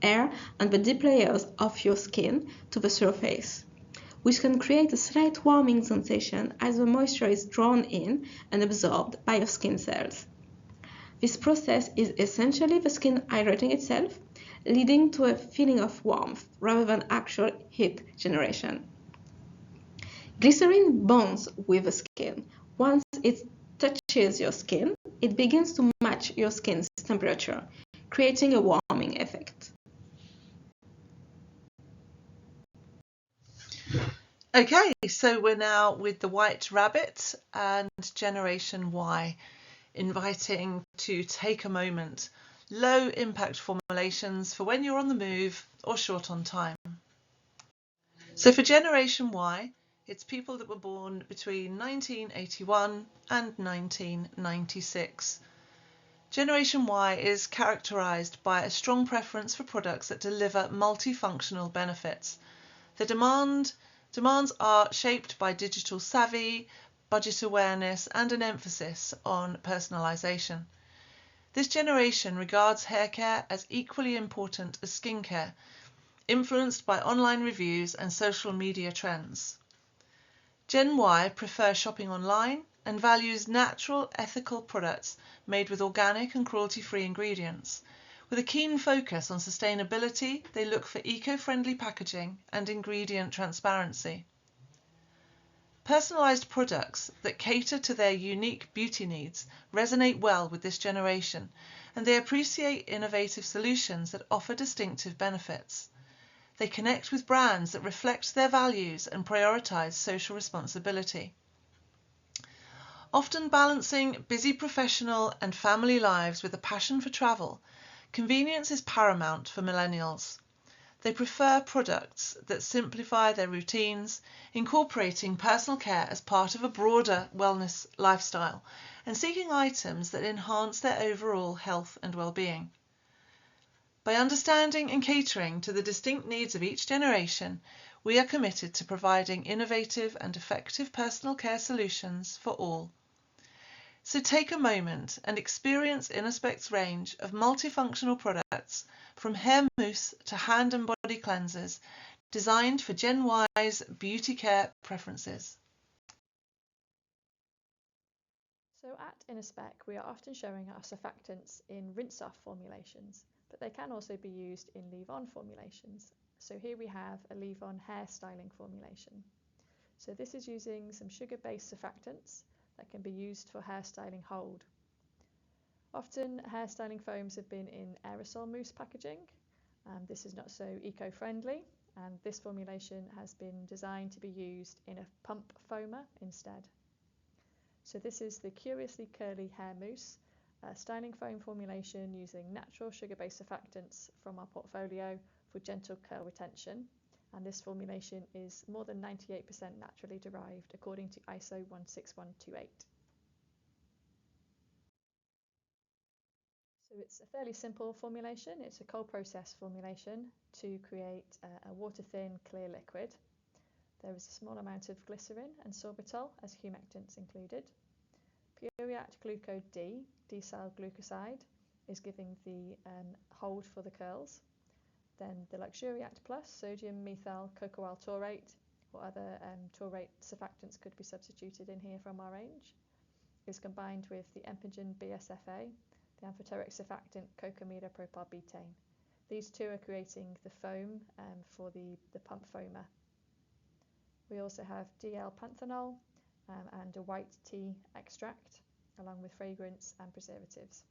air and the deep layers of your skin to the surface, which can create a slight warming sensation as the moisture is drawn in and absorbed by your skin cells. This process is essentially the skin hydrating itself, leading to a feeling of warmth rather than actual heat generation. Glycerin bonds with the skin. Once it touches your skin, it begins to match your skin's temperature, creating a warming effect. Okay, so we're now with the White Rabbit and Generation Y, inviting to take a moment. Low impact formulations for when you're on the move or short on time. So for Generation Y, it's people that were born between 1981 and 1996. Generation Y is characterised by a strong preference for products that deliver multifunctional benefits. The demands are shaped by digital savvy, budget awareness, and an emphasis on personalisation. This generation regards hair care as equally important as skincare, influenced by online reviews and social media trends. Gen Y prefers shopping online and values natural, ethical products made with organic and cruelty-free ingredients. With a keen focus on sustainability, they look for eco-friendly packaging and ingredient transparency. Personalised products that cater to their unique beauty needs resonate well with this generation, and they appreciate innovative solutions that offer distinctive benefits. They connect with brands that reflect their values and prioritise social responsibility. Often balancing busy professional and family lives with a passion for travel, convenience is paramount for millennials. They prefer products that simplify their routines, incorporating personal care as part of a broader wellness lifestyle, and seeking items that enhance their overall health and well-being. By understanding and catering to the distinct needs of each generation, we are committed to providing innovative and effective personal care solutions for all. So take a moment and experience Innospec's range of multifunctional products, from hair mousse to hand and body cleansers, designed for Gen Y's beauty care preferences. So at Innospec, we are often showing our surfactants in rinse-off formulations, but they can also be used in leave-on formulations. So here we have a leave-on hair styling formulation. So this is using some sugar-based surfactants that can be used for hair styling hold. Often hair styling foams have been in aerosol mousse packaging. This is not so eco-friendly, and this formulation has been designed to be used in a pump foamer instead. So this is the Curiously Curly Hair Mousse, a styling foam formulation using natural sugar-based surfactants from our portfolio for gentle curl retention. And this formulation is more than 98% naturally derived according to ISO 16128. So it's a fairly simple formulation. It's a cold process formulation to create a water-thin clear liquid. There is a small amount of glycerin and sorbitol as humectants included. Puriact Glucose D, decyl glucoside, is giving the hold for the curls. Then the Luxuriact Plus, sodium methyl cocoa taurate, or other taurate surfactants could be substituted in here from our range, is combined with the Empigen BSFA, the amphoteric surfactant cocamida propylbutane. These two are creating the foam for the pump foamer. We also have DL-panthenol and a white tea extract, along with fragrance and preservatives.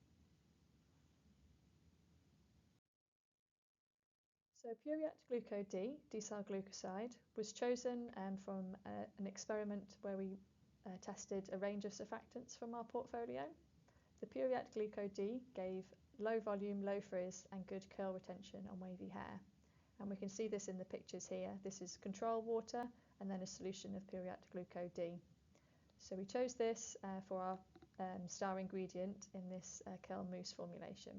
So Puriat glucod-D, decyl glucoside, was chosen from an experiment where we tested a range of surfactants from our portfolio. The Puriat glucod-D gave low volume, low frizz and good curl retention on wavy hair. And we can see this in the pictures here. This is control water and then a solution of Puriat glucod-D. So we chose this for our star ingredient in this curl mousse formulation.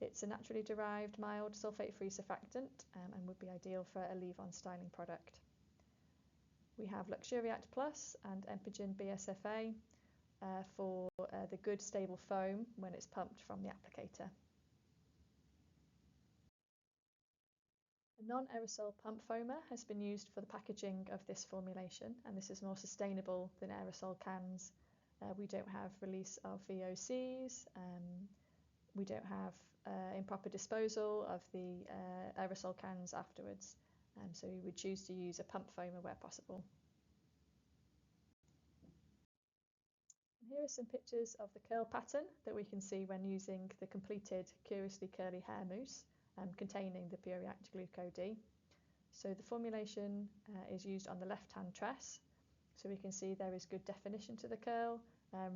It's a naturally derived, mild, sulfate-free surfactant and would be ideal for a leave-on styling product. We have Luxuriat Plus and Empigen BSFA for the good stable foam when it's pumped from the applicator. A non-aerosol pump foamer has been used for the packaging of this formulation, and this is more sustainable than aerosol cans. We don't have release of VOCs, we don't have improper disposal of the aerosol cans afterwards, so we would choose to use a pump foamer where possible. And here are some pictures of the curl pattern that we can see when using the completed Curiously Curly Hair Mousse containing the Puriat glucod-D. So the formulation is used on the left-hand tress, so we can see there is good definition to the curl,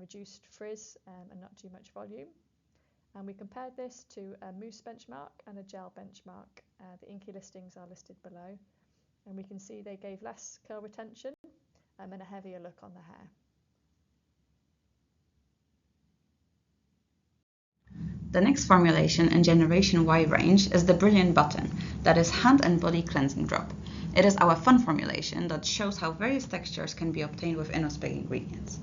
reduced frizz and not too much volume. And we compared this to a mousse benchmark and a gel benchmark. The INCI listings are listed below, and we can see they gave less curl retention and a heavier look on the hair. The next formulation in Generation Y range is the Brilliant Button, that is hand and body cleansing drop. It is our fun formulation that shows how various textures can be obtained with InnoSpec ingredients.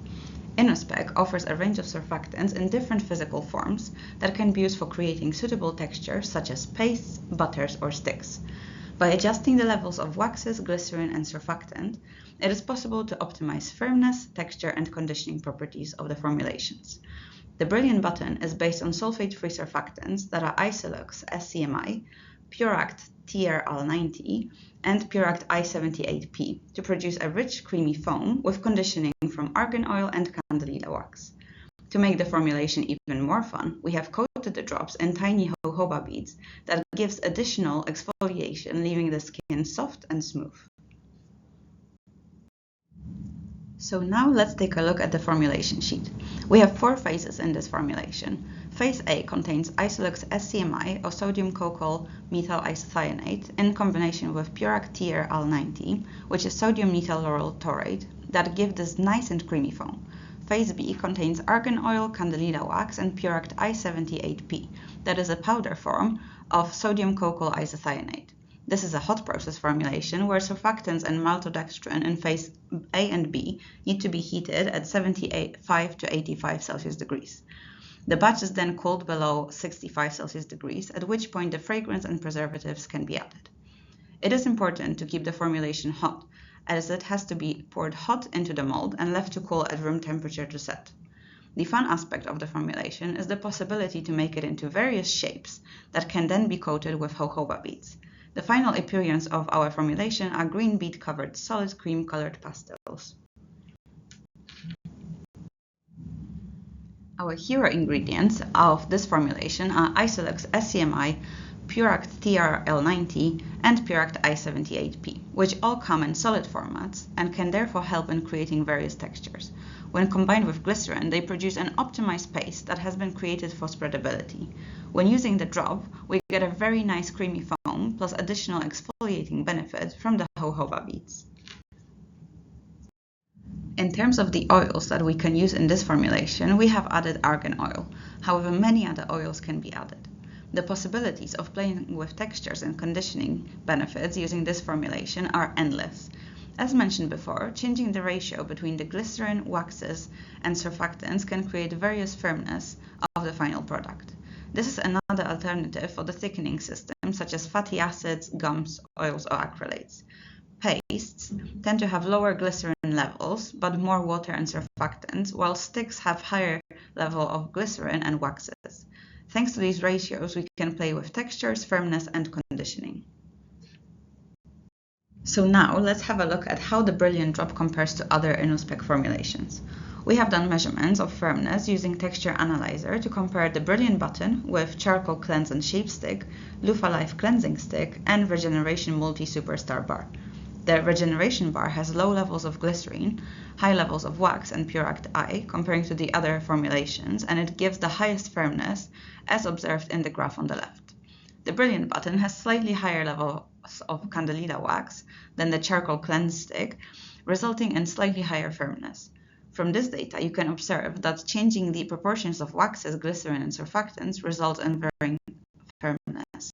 InnoSpec offers a range of surfactants in different physical forms that can be used for creating suitable textures such as pastes, butters, or sticks. By adjusting the levels of waxes, glycerin, and surfactant, it is possible to optimize firmness, texture, and conditioning properties of the formulations. The Brilliant Button is based on sulfate-free surfactants that are Isolux SCMI, Puract TRL90, and Puract I78P to produce a rich, creamy foam with conditioning from argan oil and candelilla wax. To make the formulation even more fun, we have coated the drops in tiny jojoba beads that gives additional exfoliation, leaving the skin soft and smooth. So now let's take a look at the formulation sheet. We have 4 phases in this formulation. Phase A contains Isolux SCMI or sodium cocoyl methyl isocyanate in combination with Puract TRL90, which is sodium methyl lauryl taurate, that give this nice and creamy foam. Phase B contains argan oil, candelilla wax, and Puract I78P, that is a powder form of sodium cocoyl isocyanate. This is a hot process formulation where surfactants and maltodextrin in phase A and B need to be heated at 75 to 85 Celsius degrees. The batch is then cooled below 65 Celsius degrees, at which point the fragrance and preservatives can be added. It is important to keep the formulation hot, as it has to be poured hot into the mold and left to cool at room temperature to set. The fun aspect of the formulation is the possibility to make it into various shapes that can then be coated with jojoba beads. The final appearance of our formulation are green bead-covered solid cream-colored pastels. Our hero ingredients of this formulation are Isolux SCMI, Puract TRL90, and Puract I78P, which all come in solid formats and can therefore help in creating various textures. When combined with glycerin, they produce an optimized paste that has been created for spreadability. When using the drop, we get a very nice creamy foam plus additional exfoliating benefit from the jojoba beads. In terms of the oils that we can use in this formulation, we have added argan oil. However, many other oils can be added. The possibilities of playing with textures and conditioning benefits using this formulation are endless. As mentioned before, changing the ratio between the glycerin, waxes, and surfactants can create various firmness of the final product. This is another alternative for the thickening system, such as fatty acids, gums, oils, or acrylates. pastes tend to have lower glycerin levels, but more water and surfactants, while sticks have higher level of glycerin and waxes. Thanks to these ratios, we can play with textures, firmness, and conditioning. So now let's have a look at how the Brilliant Drop compares to other InnoSpec formulations. We have done measurements of firmness using Texture Analyzer to compare the Brilliant Button with Charcoal Cleanse and Shape Stick, Loofah Life Cleansing Stick, and Regeneration Multi Superstar Bar. The Regeneration Bar has low levels of glycerine, high levels of wax and Puract I comparing to the other formulations, and it gives the highest firmness as observed in the graph on the left. The Brilliant Button has slightly higher levels of Candelita wax than the Charcoal Cleanse Stick, resulting in slightly higher firmness. From this data, you can observe that changing the proportions of waxes, glycerin, and surfactants results in varying firmness.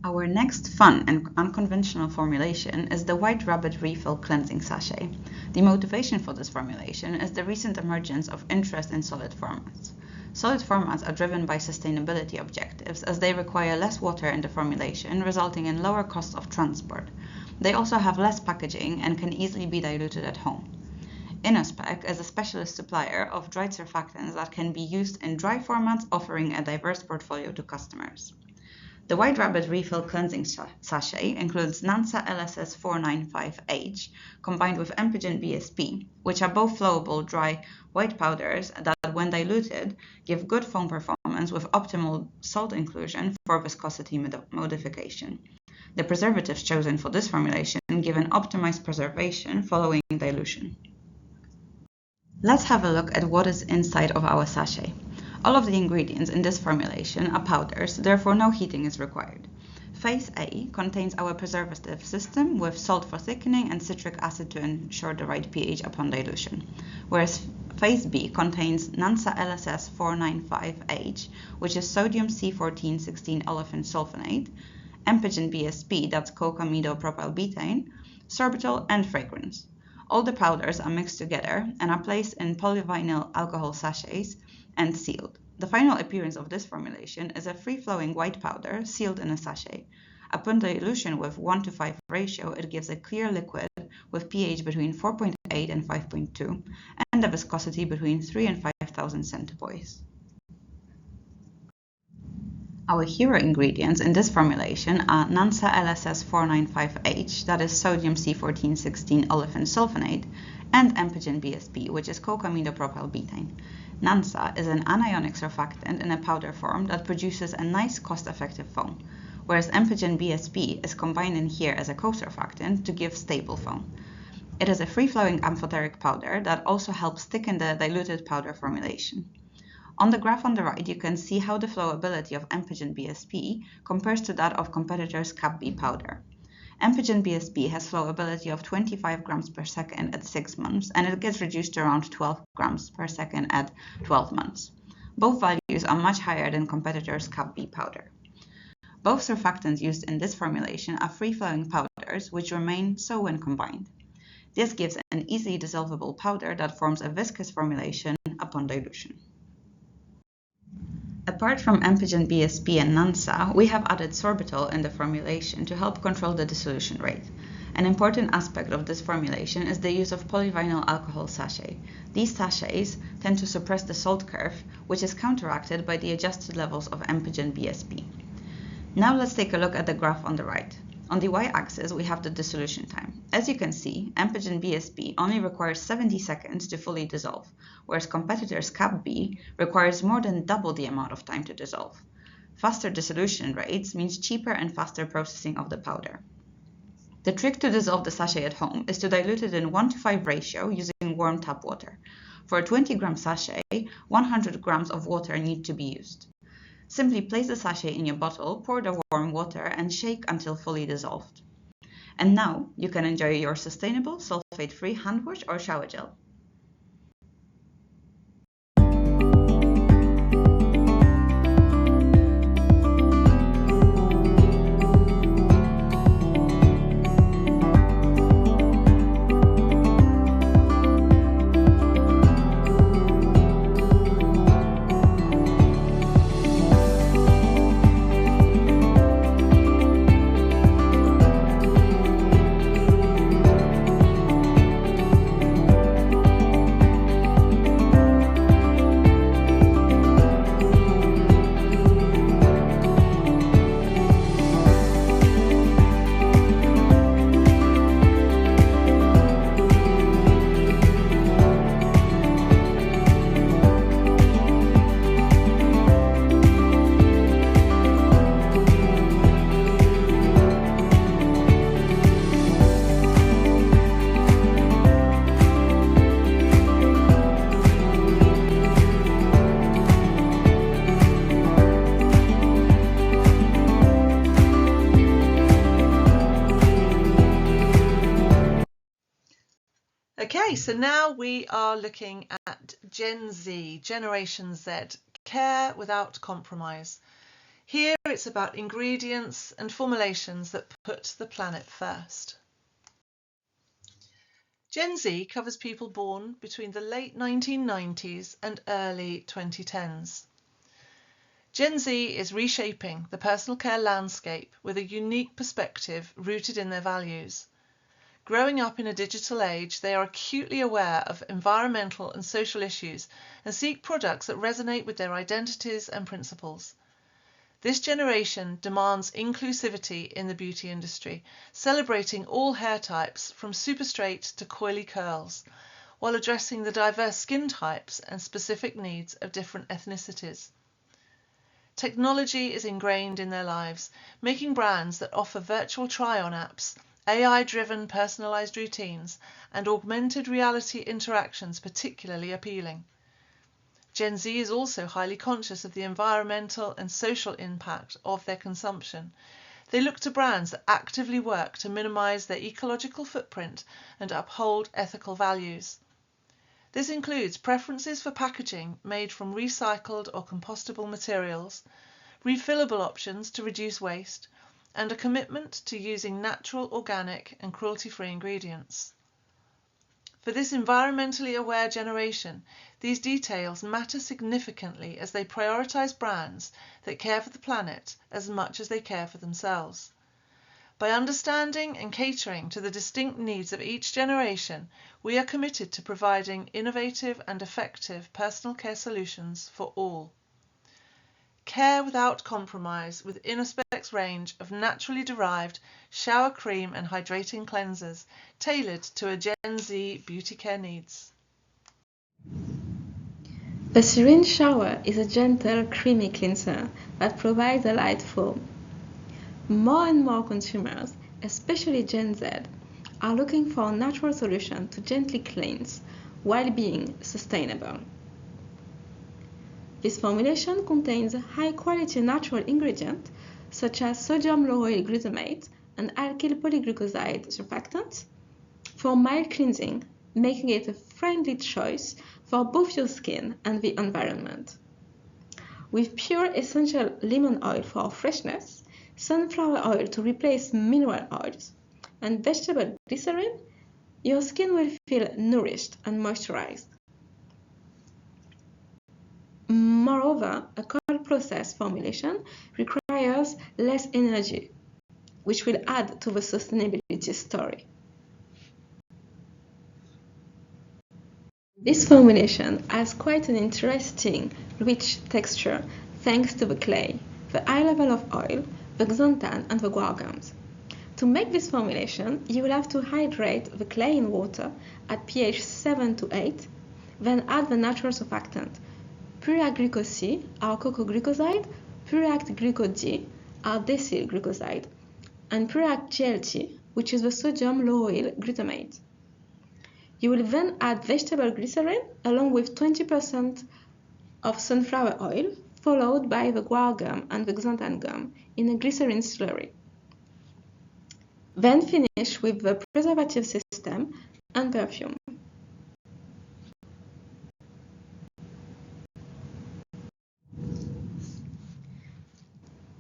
Our next fun and unconventional formulation is the White Rabbit Refill Cleansing Sachet. The motivation for this formulation is the recent emergence of interest in solid formats. Solid formats are driven by sustainability objectives as they require less water in the formulation, resulting in lower costs of transport. They also have less packaging and can easily be diluted at home. InnoSpec is a specialist supplier of dried surfactants that can be used in dry formats, offering a diverse portfolio to customers. The White Rabbit Refill Cleansing Sachet includes Nansa LSS 495H combined with Empigen BSP, which are both flowable dry white powders that, when diluted, give good foam performance with optimal salt inclusion for viscosity modification. The preservatives chosen for this formulation give an optimized preservation following dilution. Let's have a look at what is inside of our sachet. All of the ingredients in this formulation are powders, therefore no heating is required. Phase A contains our preservative system with salt for thickening and citric acid to ensure the right pH upon dilution, whereas Phase B contains Nansa LSS 495H, which is sodium C1416 olefin sulfonate, Empigen BSP, that's cocamidopropylbutane, sorbitol, and fragrance. All the powders are mixed together and are placed in polyvinyl alcohol sachets and sealed. The final appearance of this formulation is a free-flowing white powder sealed in a sachet. Upon dilution with 1:5 ratio, it gives a clear liquid with pH between 4.8 and 5.2 and a viscosity between 3 and 5,000 centipoise. Our hero ingredients in this formulation are Nansa LSS 495H, that is sodium C1416 olefin sulfonate, and Empigen BSP, which is cocamidopropylbutane. Nansa is an anionic surfactant in a powder form that produces a nice cost-effective foam, whereas Empigen BSP is combined in here as a co-surfactant to give stable foam. It is a free-flowing amphoteric powder that also helps thicken the diluted powder formulation. On the graph on the right, you can see how the flowability of Empigen BSP compares to that of competitors' Cap B powder. Empigen BSP has flowability of 25 grams per second at 6 months, and it gets reduced to around 12 grams per second at 12 months. Both values are much higher than competitors' Cap B powder. Both surfactants used in this formulation are free-flowing powders, which remain so when combined. This gives an easily dissolvable powder that forms a viscous formulation upon dilution. Apart from Empigen BSP and Nansa, we have added sorbitol in the formulation to help control the dissolution rate. An important aspect of this formulation is the use of polyvinyl alcohol sachet. These sachets tend to suppress the salt curve, which is counteracted by the adjusted levels of Empigen BSP. Now let's take a look at the graph on the right. On the y-axis, we have the dissolution time. As you can see, Empigen BSP only requires 70 seconds to fully dissolve, whereas competitors' Cap B requires more than double the amount of time to dissolve. Faster dissolution rates means cheaper and faster processing of the powder. The trick to dissolve the sachet at home is to dilute it in 1:5 ratio using warm tap water. For a 20-gram sachet, 100 grams of water need to be used. Simply place the sachet in your bottle, pour the warm water, and shake until fully dissolved. And now you can enjoy your sustainable, sulfate-free hand wash or shower gel. Okay, so now we are looking at Gen Z, Generation Z, care without compromise. Here it's about ingredients and formulations that put the planet first. Gen Z covers people born between the late 1990s and early 2010s. Gen Z is reshaping the personal care landscape with a unique perspective rooted in their values. Growing up in a digital age, they are acutely aware of environmental and social issues and seek products that resonate with their identities and principles. This generation demands inclusivity in the beauty industry, celebrating all hair types from super straight to coily curls, while addressing the diverse skin types and specific needs of different ethnicities. Technology is ingrained in their lives, making brands that offer virtual try-on apps, AI-driven personalised routines, and augmented reality interactions particularly appealing. Gen Z is also highly conscious of the environmental and social impact of their consumption. They look to brands that actively work to minimise their ecological footprint and uphold ethical values. This includes preferences for packaging made from recycled or compostable materials, refillable options to reduce waste, and a commitment to using natural, organic and cruelty-free ingredients. For this environmentally aware generation, these details matter significantly as they prioritise brands that care for the planet as much as they care for themselves. By understanding and catering to the distinct needs of each generation, we are committed to providing innovative and effective personal care solutions for all. Care without compromise with Innospec's range of naturally derived shower cream and hydrating cleansers tailored to a Gen Z beauty care needs. The Serene Shower is a gentle, creamy cleanser that provides a light foam. More and more consumers, especially Gen Z, are looking for a natural solution to gently cleanse while being sustainable. This formulation contains high-quality natural ingredients such as sodium lauryl glutamate and alkyl polyglucoside surfactants for mild cleansing, making it a friendly choice for both your skin and the environment. With pure essential lemon oil for freshness, sunflower oil to replace mineral oils, and vegetable glycerin, your skin will feel nourished and moisturized. Moreover, a cold process formulation requires less energy, which will add to the sustainability story. This formulation has quite an interesting, rich texture thanks to the clay, the high level of oil, the xanthan and the guar gums. To make this formulation, you will have to hydrate the clay in water at pH 7 to 8, then add the natural surfactant, Puriact Gluco C, our cocoa glucoside, Puriact Gluco D, our decyl glucoside, and Puriact GLT, which is the sodium lauryl glutamate. You will then add vegetable glycerin along with 20% of sunflower oil, followed by the guar gum and the xanthan gum in a glycerin slurry. Then finish with the preservative system and perfume.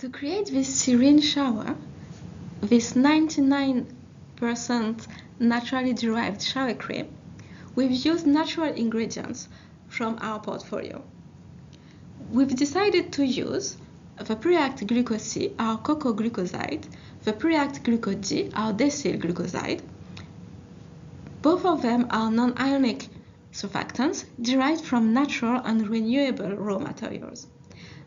To create this serene shower, this 99% naturally derived shower cream, we've used natural ingredients from our portfolio. We've decided to use the Puriact Gluco C, our cocoa glucoside, the Puriact Gluco D, our decyl glucoside. Both of them are non-ionic surfactants derived from natural and renewable raw materials.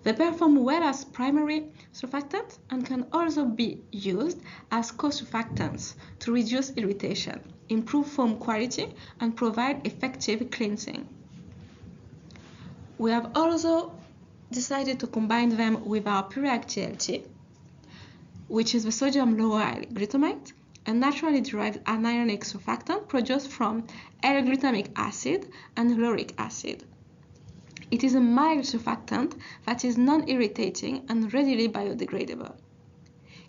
They perform well as primary surfactants and can also be used as co-surfactants to reduce irritation, improve foam quality, and provide effective cleansing. We have also decided to combine them with our Puriact GLT, which is the sodium lauryl glutamate, a naturally derived anionic surfactant produced from L-glutamic acid and lauric acid. It is a mild surfactant that is non-irritating and readily biodegradable.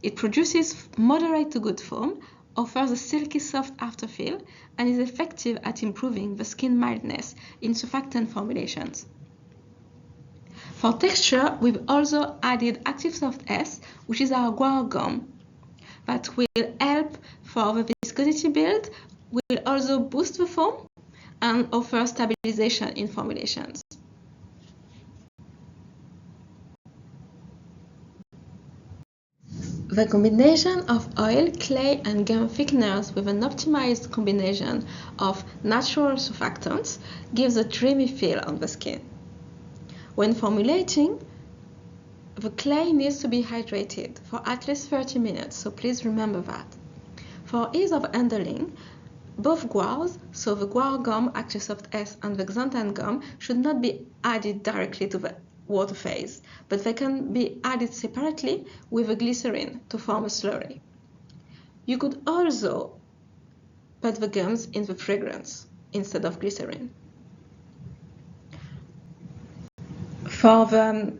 It produces moderate to good foam offers a silky soft afterfeel and is effective at improving the skin mildness in surfactant formulations. For texture, we've also added Active Soft S, which is our guar gum that will help for the viscosity build, will also boost the foam and offer stabilization in formulations. The combination of oil, clay and gum thickeners with an optimized combination of natural surfactants gives a dreamy feel on the skin. When formulating, the clay needs to be hydrated for at least 30 minutes, so please remember that. For ease of handling, both guars, so the guar gum, Active Soft S and the xanthan gum, should not be added directly to the water phase, but they can be added separately with a glycerin to form a slurry. You could also put the gums in the fragrance instead of glycerin. For the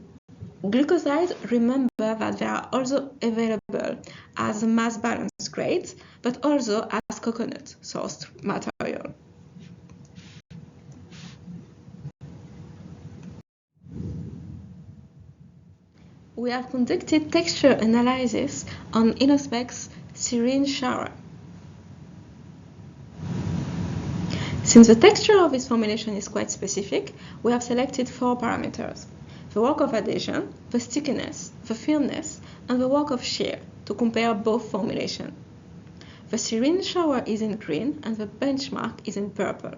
glucosides, remember that they are also available as a mass balance grades, but also as coconut sourced material. We have conducted texture analysis on Innospec's Serene Shower. Since the texture of this formulation is quite specific, we have selected 4 parameters: the work of adhesion, the stickiness, the firmness, and the work of shear to compare both formulations. The Serene Shower is in green and the benchmark is in purple.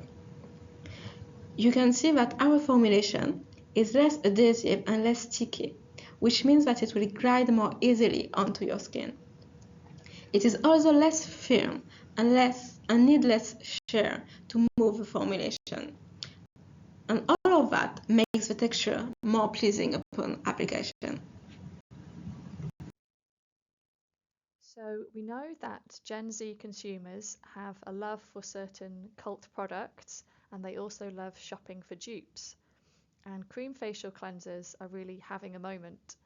You can see that our formulation is less adhesive and less sticky, which means that it will glide more easily onto your skin. It is also less firm and need less shear to move the formulation. And all of that makes the texture more pleasing upon application. So we know that Gen Z consumers have a love for certain cult products, and they also love shopping for dupes. And cream facial cleansers are really having a moment.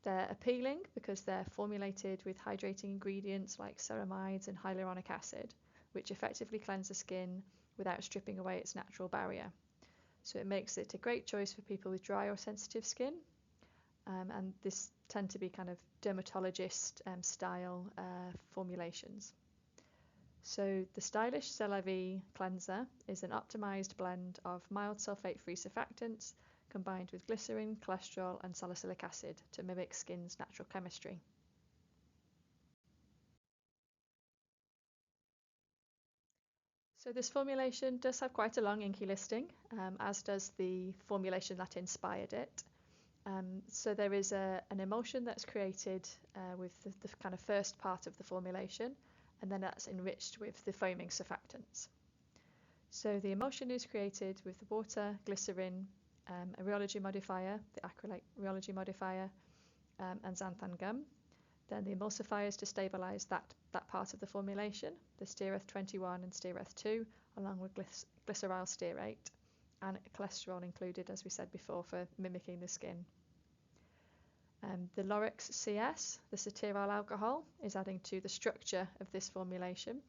They're appealing because they're formulated with hydrating ingredients like ceramides and hyaluronic acid, which effectively cleanse the skin without stripping away its natural barrier. So it makes it a great choice for people with dry or sensitive skin. And this tend to be kind of dermatologist style formulations. So the stylish C'est La Vie cleanser is an optimized blend of mild sulfate-free surfactants combined with glycerin, cholesterol and salicylic acid to mimic skin's natural chemistry. So this formulation does have quite a long inky listing, as does the formulation that inspired it. So there is an emulsion that's created with the kind of first part of the formulation, and then that's enriched with the foaming surfactants. So the emulsion is created with water, glycerin, a rheology modifier, the acrylate rheology modifier, and xanthan gum. Then the emulsifiers to stabilise that part of the formulation, the steareth 21 and steareth 2, along with glyceryl stearate, and cholesterol included, as we said before, for mimicking the skin. The Lorex CS, the cetearyl alcohol, is adding to the structure of this formulation.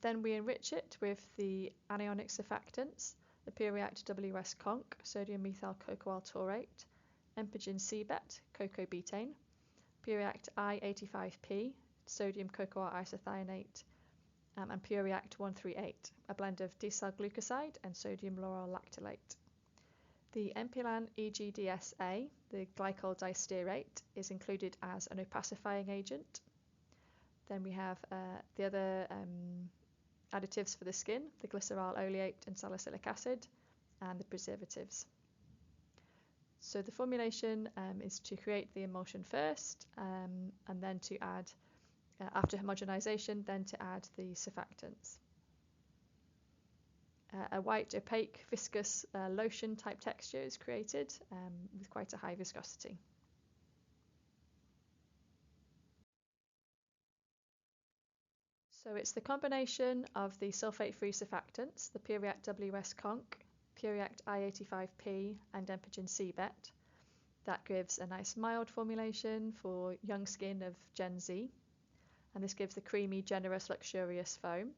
Then we enrich it with the anionic surfactants, the Pureact WS Conc, sodium methyl cocoa taurate, Empagin CBET, cocoa betaine, Pureact I85P, sodium cocoa isethionate, and Pureact 138, a blend of decyl glucoside and sodium lauryl lactylate. The Empilan EGDSA, the glycol distearate, is included as an opacifying agent. Then we have the other additives for the skin, the glycerol oleate and salicylic acid, and the preservatives. So the formulation is to create the emulsion first, and then to add, after homogenization, then to add the surfactants. A white, opaque, viscous lotion type texture is created with quite a high viscosity. So it's the combination of the sulfate-free surfactants, the Pureact WS Conc, Pureact I85P and Empagin CBET, that gives a nice mild formulation for young skin of Gen Z. and this gives the creamy, generous, luxurious foam.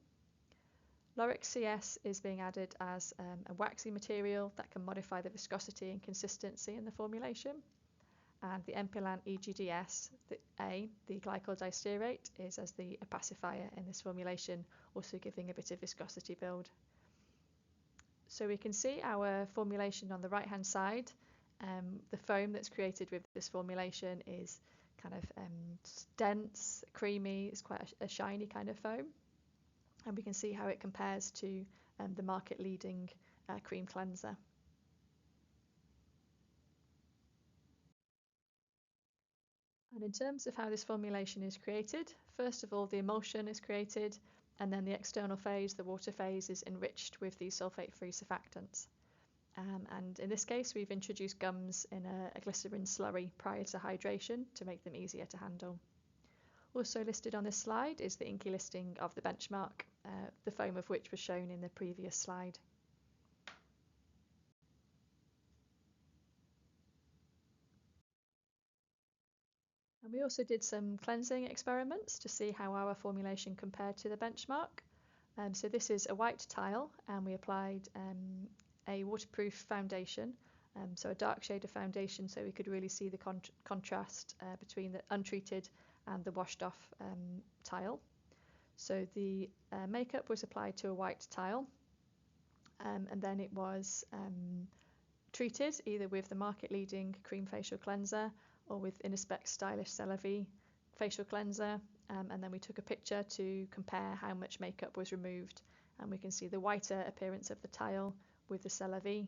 Lauric CS is being added as a waxy material that can modify the viscosity and consistency in the formulation. And the Empilan EGDS, the glycol distearate, is as the opacifier in this formulation, also giving a bit of viscosity build. So we can see our formulation on the right hand side. The foam that's created with this formulation is kind of dense, creamy, it's quite a shiny kind of foam. And we can see how it compares to the market leading cream cleanser. And in terms of how this formulation is created, first of all the emulsion is created, and then the external phase, the water phase, is enriched with these sulfate-free surfactants. And in this case we've introduced gums in a glycerin slurry prior to hydration to make them easier to handle. Also listed on this slide is the inky listing of the benchmark, the foam of which was shown in the previous slide. And we also did some cleansing experiments to see how our formulation compared to the benchmark. So this is a white tile, and we applied a waterproof foundation, so a dark shade of foundation, so we could really see the contrast between the untreated and the washed off tile. So the makeup was applied to a white tile, and then it was treated either with the market leading cream facial cleanser or with Innospec's Stylish CeraVe facial cleanser, and then we took a picture to compare how much makeup was removed, and we can see the whiter appearance of the tile with the CeraVe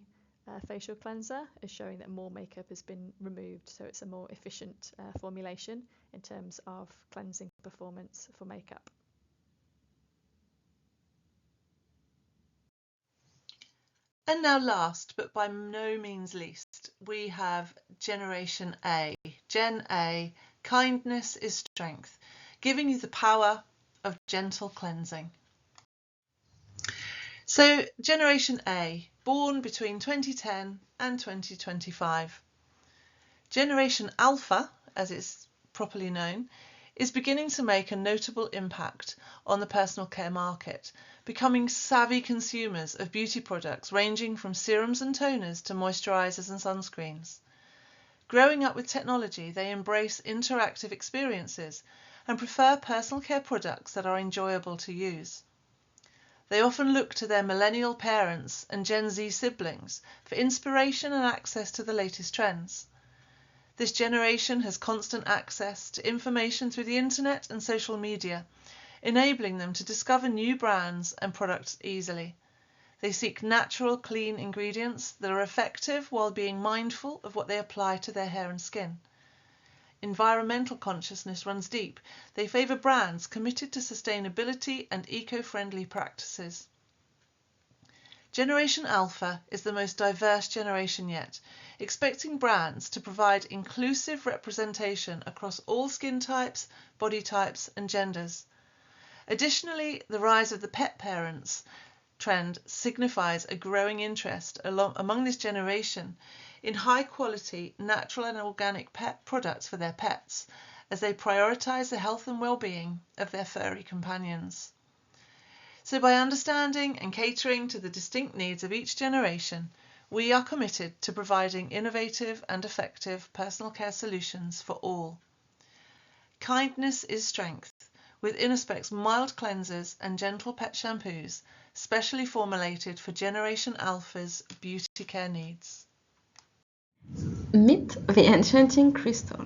facial cleanser is showing that more makeup has been removed, so it's a more efficient formulation in terms of cleansing performance for makeup. And now last, but by no means least, we have Generation A. Gen A, kindness is strength, giving you the power of gentle cleansing. So Generation A, born between 2010 and 2025. Generation Alpha, as it's properly known, is beginning to make a notable impact on the personal care market, becoming savvy consumers of beauty products ranging from serums and toners to moisturisers and sunscreens. Growing up with technology, they embrace interactive experiences and prefer personal care products that are enjoyable to use. They often look to their millennial parents and Gen Z siblings for inspiration and access to the latest trends. This generation has constant access to information through the internet and social media, enabling them to discover new brands and products easily. They seek natural, clean ingredients that are effective while being mindful of what they apply to their hair and skin. Environmental consciousness runs deep. They favour brands committed to sustainability and eco-friendly practices. Generation Alpha is the most diverse generation yet, expecting brands to provide inclusive representation across all skin types, body types and genders. Additionally, the rise of the pet parents trend signifies a growing interest among this generation in high-quality, natural and organic pet products for their pets, as they prioritise the health and well-being of their furry companions. So by understanding and catering to the distinct needs of each generation, we are committed to providing innovative and effective personal care solutions for all. Kindness is strength, with Innospec's mild cleansers and gentle pet shampoos, specially formulated for Generation Alpha's beauty care needs. Meet the enchanting crystal.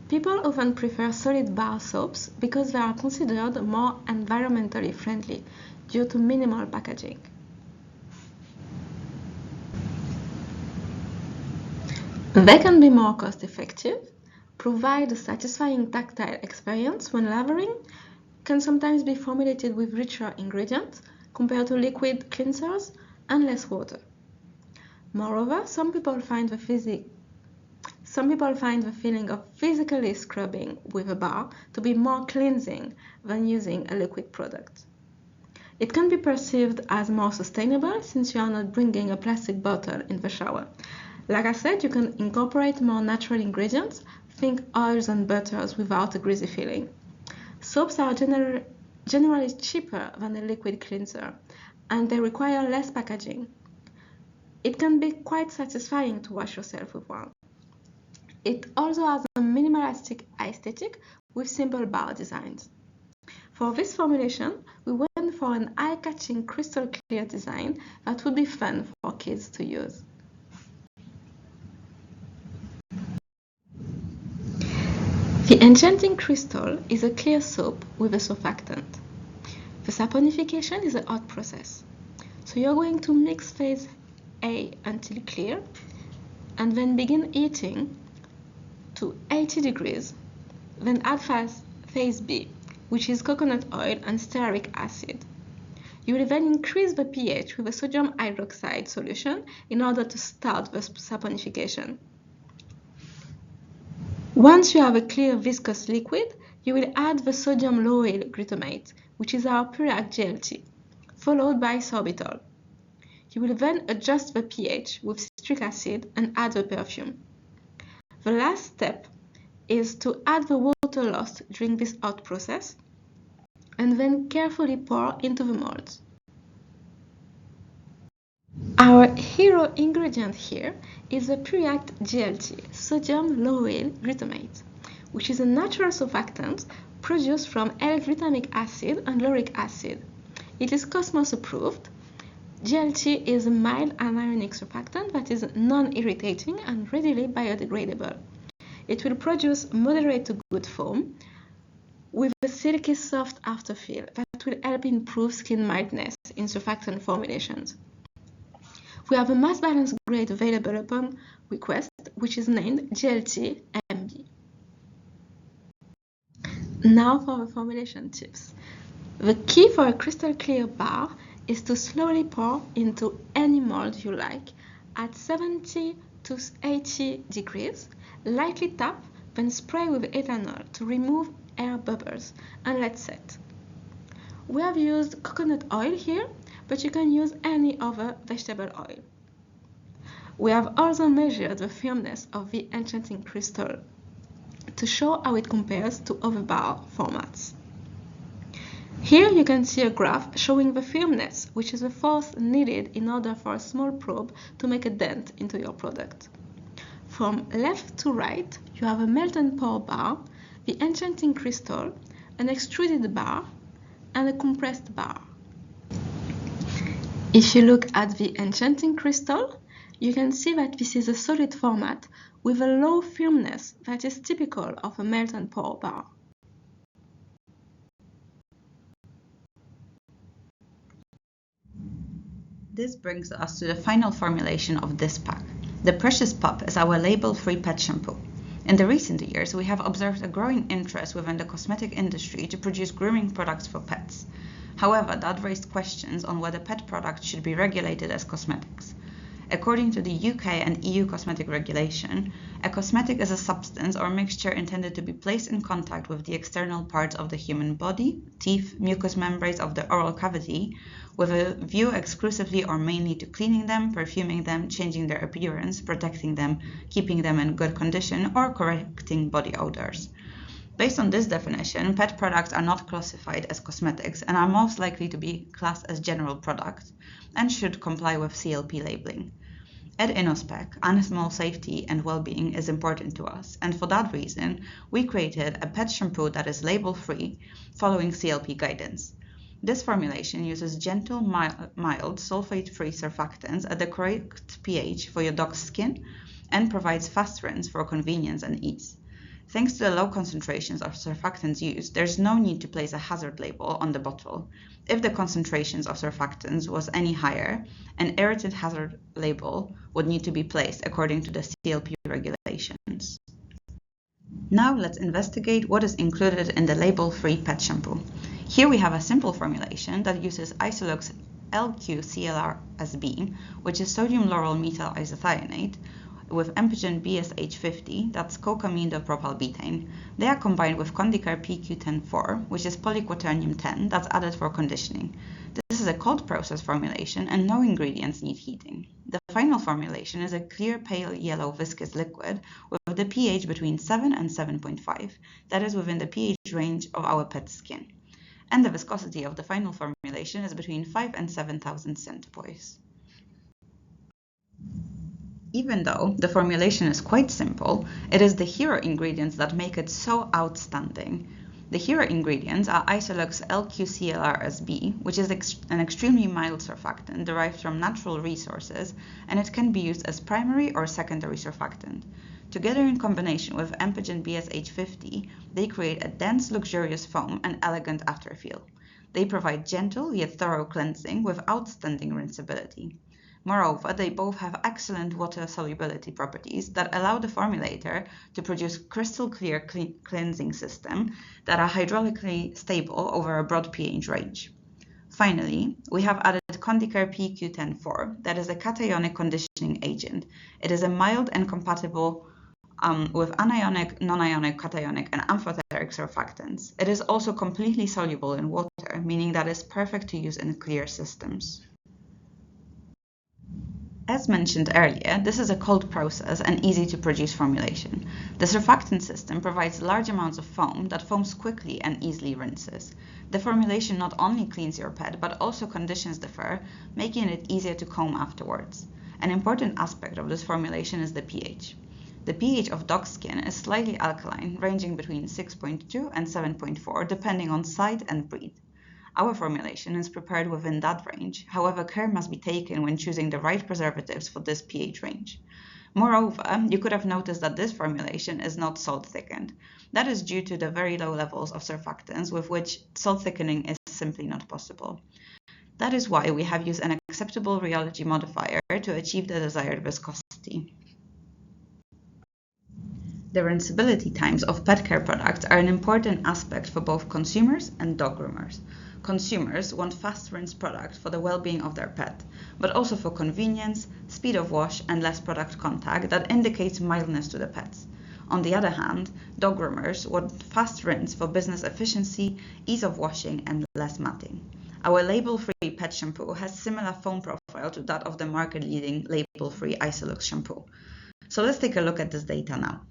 People often prefer solid bar soaps because they are considered more environmentally friendly due to minimal packaging. They can be more cost-effective, provide a satisfying tactile experience when lavering, can sometimes be formulated with richer ingredients compared to liquid cleansers and less water. Moreover, some people find the feeling of physically scrubbing with a bar to be more cleansing than using a liquid product. It can be perceived as more sustainable since you are not bringing a plastic bottle in the shower. Like I said, you can incorporate more natural ingredients, think oils and butters without a greasy feeling. Soaps are generally cheaper than a liquid cleanser, and they require less packaging. It can be quite satisfying to wash yourself with one. It also has a minimalistic aesthetic with simple bar designs. For this formulation, we went for an eye-catching crystal clear design that would be fun for kids to use. The Enchanting Crystal is a clear soap with a surfactant. The saponification is a hot process. So you're going to mix phase A until clear and then begin heating to 80 degrees. Then add phase B, which is coconut oil and stearic acid. You will then increase the pH with a sodium hydroxide solution in order to start the saponification. Once you have a clear viscous liquid, you will add the sodium lauryl glutamate, which is our Puriac GLT, followed by sorbitol. You will then adjust the pH with citric acid and add the perfume. The last step is to add the water lost during this hot process and then carefully pour into the molds. Our hero ingredient here is the Puriac GLT, sodium lauryl glutamate, which is a natural surfactant produced from L-glutamic acid and lauric acid. It is Cosmos approved. GLT is a mild anionic surfactant that is non-irritating and readily biodegradable. It will produce moderate to good foam with a silky soft afterfeel that will help improve skin mildness in surfactant formulations. We have a mass balance grade available upon request, which is named GLT MB. Now for the formulation tips. The key for a crystal clear bar is to slowly pour into any mold you like at 70 to 80 degrees, lightly tap, then spray with ethanol to remove air bubbles and let set. We have used coconut oil here, but you can use any other vegetable oil. We have also measured the firmness of the Enchanting Crystal to show how it compares to other bar formats. Here you can see a graph showing the firmness, which is the force needed in order for a small probe to make a dent into your product. From left to right, you have a melt and pour bar, the Enchanting Crystal, an extruded bar, and a compressed bar. If you look at the Enchanting Crystal, you can see that this is a solid format with a low firmness that is typical of a melt and pour bar. This brings us to the final formulation of this pack. The Precious Pup is our label-free pet shampoo. In the recent years, we have observed a growing interest within the cosmetic industry to produce grooming products for pets. However, that raised questions on whether pet products should be regulated as cosmetics. According to the UK and EU cosmetic regulation, a cosmetic is a substance or mixture intended to be placed in contact with the external parts of the human body, teeth, mucous membranes of the oral cavity, with a view exclusively or mainly to cleaning them, perfuming them, changing their appearance, protecting them, keeping them in good condition, or correcting body odors. Based on this definition, pet products are not classified as cosmetics and are most likely to be classed as general products and should comply with CLP labeling. At Innospec, animal safety and well-being is important to us, and for that reason, we created a pet shampoo that is label-free, following CLP guidance. This formulation uses gentle, mild, sulfate-free surfactants at the correct pH for your dog's skin and provides fast rinse for convenience and ease. Thanks to the low concentrations of surfactants used, there's no need to place a hazard label on the bottle. If the concentrations of surfactants was any higher, an irritant hazard label would need to be placed according to the CLP regulations. Now let's investigate what is included in the label-free pet shampoo. Here we have a simple formulation that uses Isolux LQ-CLR-SB, which is sodium lauryl methyl isothianate, with Empigen BSH50, that's cocamidopropylbutane. They are combined with Condicare PQ10-4, which is polyquaternium 10, that's added for conditioning. This is a cold process formulation and no ingredients need heating. The final formulation is a clear pale yellow viscous liquid with the pH between 7 and 7.5, that is within the pH range of our pet's skin. And the viscosity of the final formulation is between 5 and 7,000 centipoise. Even though the formulation is quite simple, it is the hero ingredients that make it so outstanding. The hero ingredients are Isolux LQClRSB, which is an extremely mild surfactant derived from natural resources, and it can be used as primary or secondary surfactant. Together in combination with Empigen BSH50, they create a dense, luxurious foam and elegant afterfeel. They provide gentle yet thorough cleansing with outstanding rinsability. Moreover, they both have excellent water solubility properties that allow the formulator to produce crystal clear cleansing systems that are hydraulically stable over a broad pH range. Finally, we have added Condicare PQ104, that is a cationic conditioning agent. It is a mild and compatible with anionic, non-ionic, cationic, and amphoteric surfactants. It is also completely soluble in water, meaning that it's perfect to use in clear systems. As mentioned earlier, this is a cold process and easy to produce formulation. The surfactant system provides large amounts of foam that foams quickly and easily rinses. The formulation not only cleans your pet, but also conditions the fur, making it easier to comb afterwards. An important aspect of this formulation is the pH. The pH of dog skin is slightly alkaline, ranging between 6.2 and 7.4, depending on site and breed. Our formulation is prepared within that range, however, care must be taken when choosing the right preservatives for this pH range. Moreover, you could have noticed that this formulation is not salt thickened. That is due to the very low levels of surfactants with which salt thickening is simply not possible. That is why we have used an acceptable rheology modifier to achieve the desired viscosity. The rinsability times of pet care products are an important aspect for both consumers and dog groomers. Consumers want fast rinse products for the well-being of their pet, but also for convenience, speed of wash, and less product contact that indicates mildness to the pets. On the other hand, dog groomers want fast rinse for business efficiency, ease of washing, and less matting. Our label-free pet shampoo has similar foam profile to that of the market-leading label-free Isolux shampoo. So let's take a look at this data now.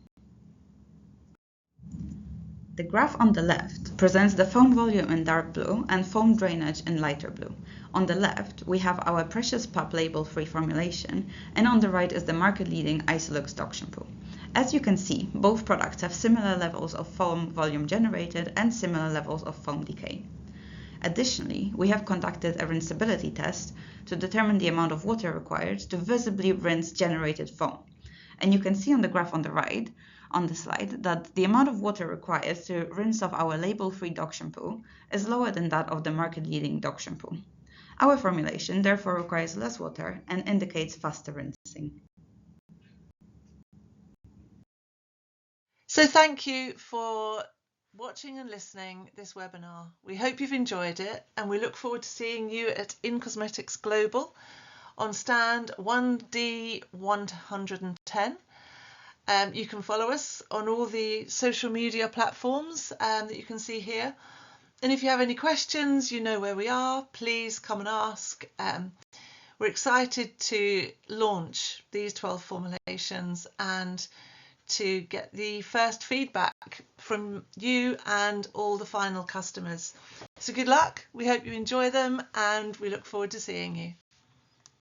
The graph on the left presents the foam volume in dark blue and foam drainage in lighter blue. On the left, we have our Precious Pup label-free formulation, and on the right is the market-leading Isolux dog shampoo. As you can see, both products have similar levels of foam volume generated and similar levels of foam decay. Additionally, we have conducted a rinsability test to determine the amount of water required to visibly rinse generated foam. And you can see on the graph on the right, on the slide, that the amount of water required to rinse off our label-free dog shampoo is lower than that of the market-leading dog shampoo. Our formulation therefore requires less water and indicates faster rinsing. So thank you for watching and listening this webinar. We hope you've enjoyed it, and we look forward to seeing you at In Cosmetics Global on stand 1D110. You can follow us on all the social media platforms that you can see here. And if you have any questions, you know where we are. Please come and ask. We're excited to launch these 12 formulations and to get the first feedback from you and all the final customers. So good luck. We hope you enjoy them, and we look forward to seeing you.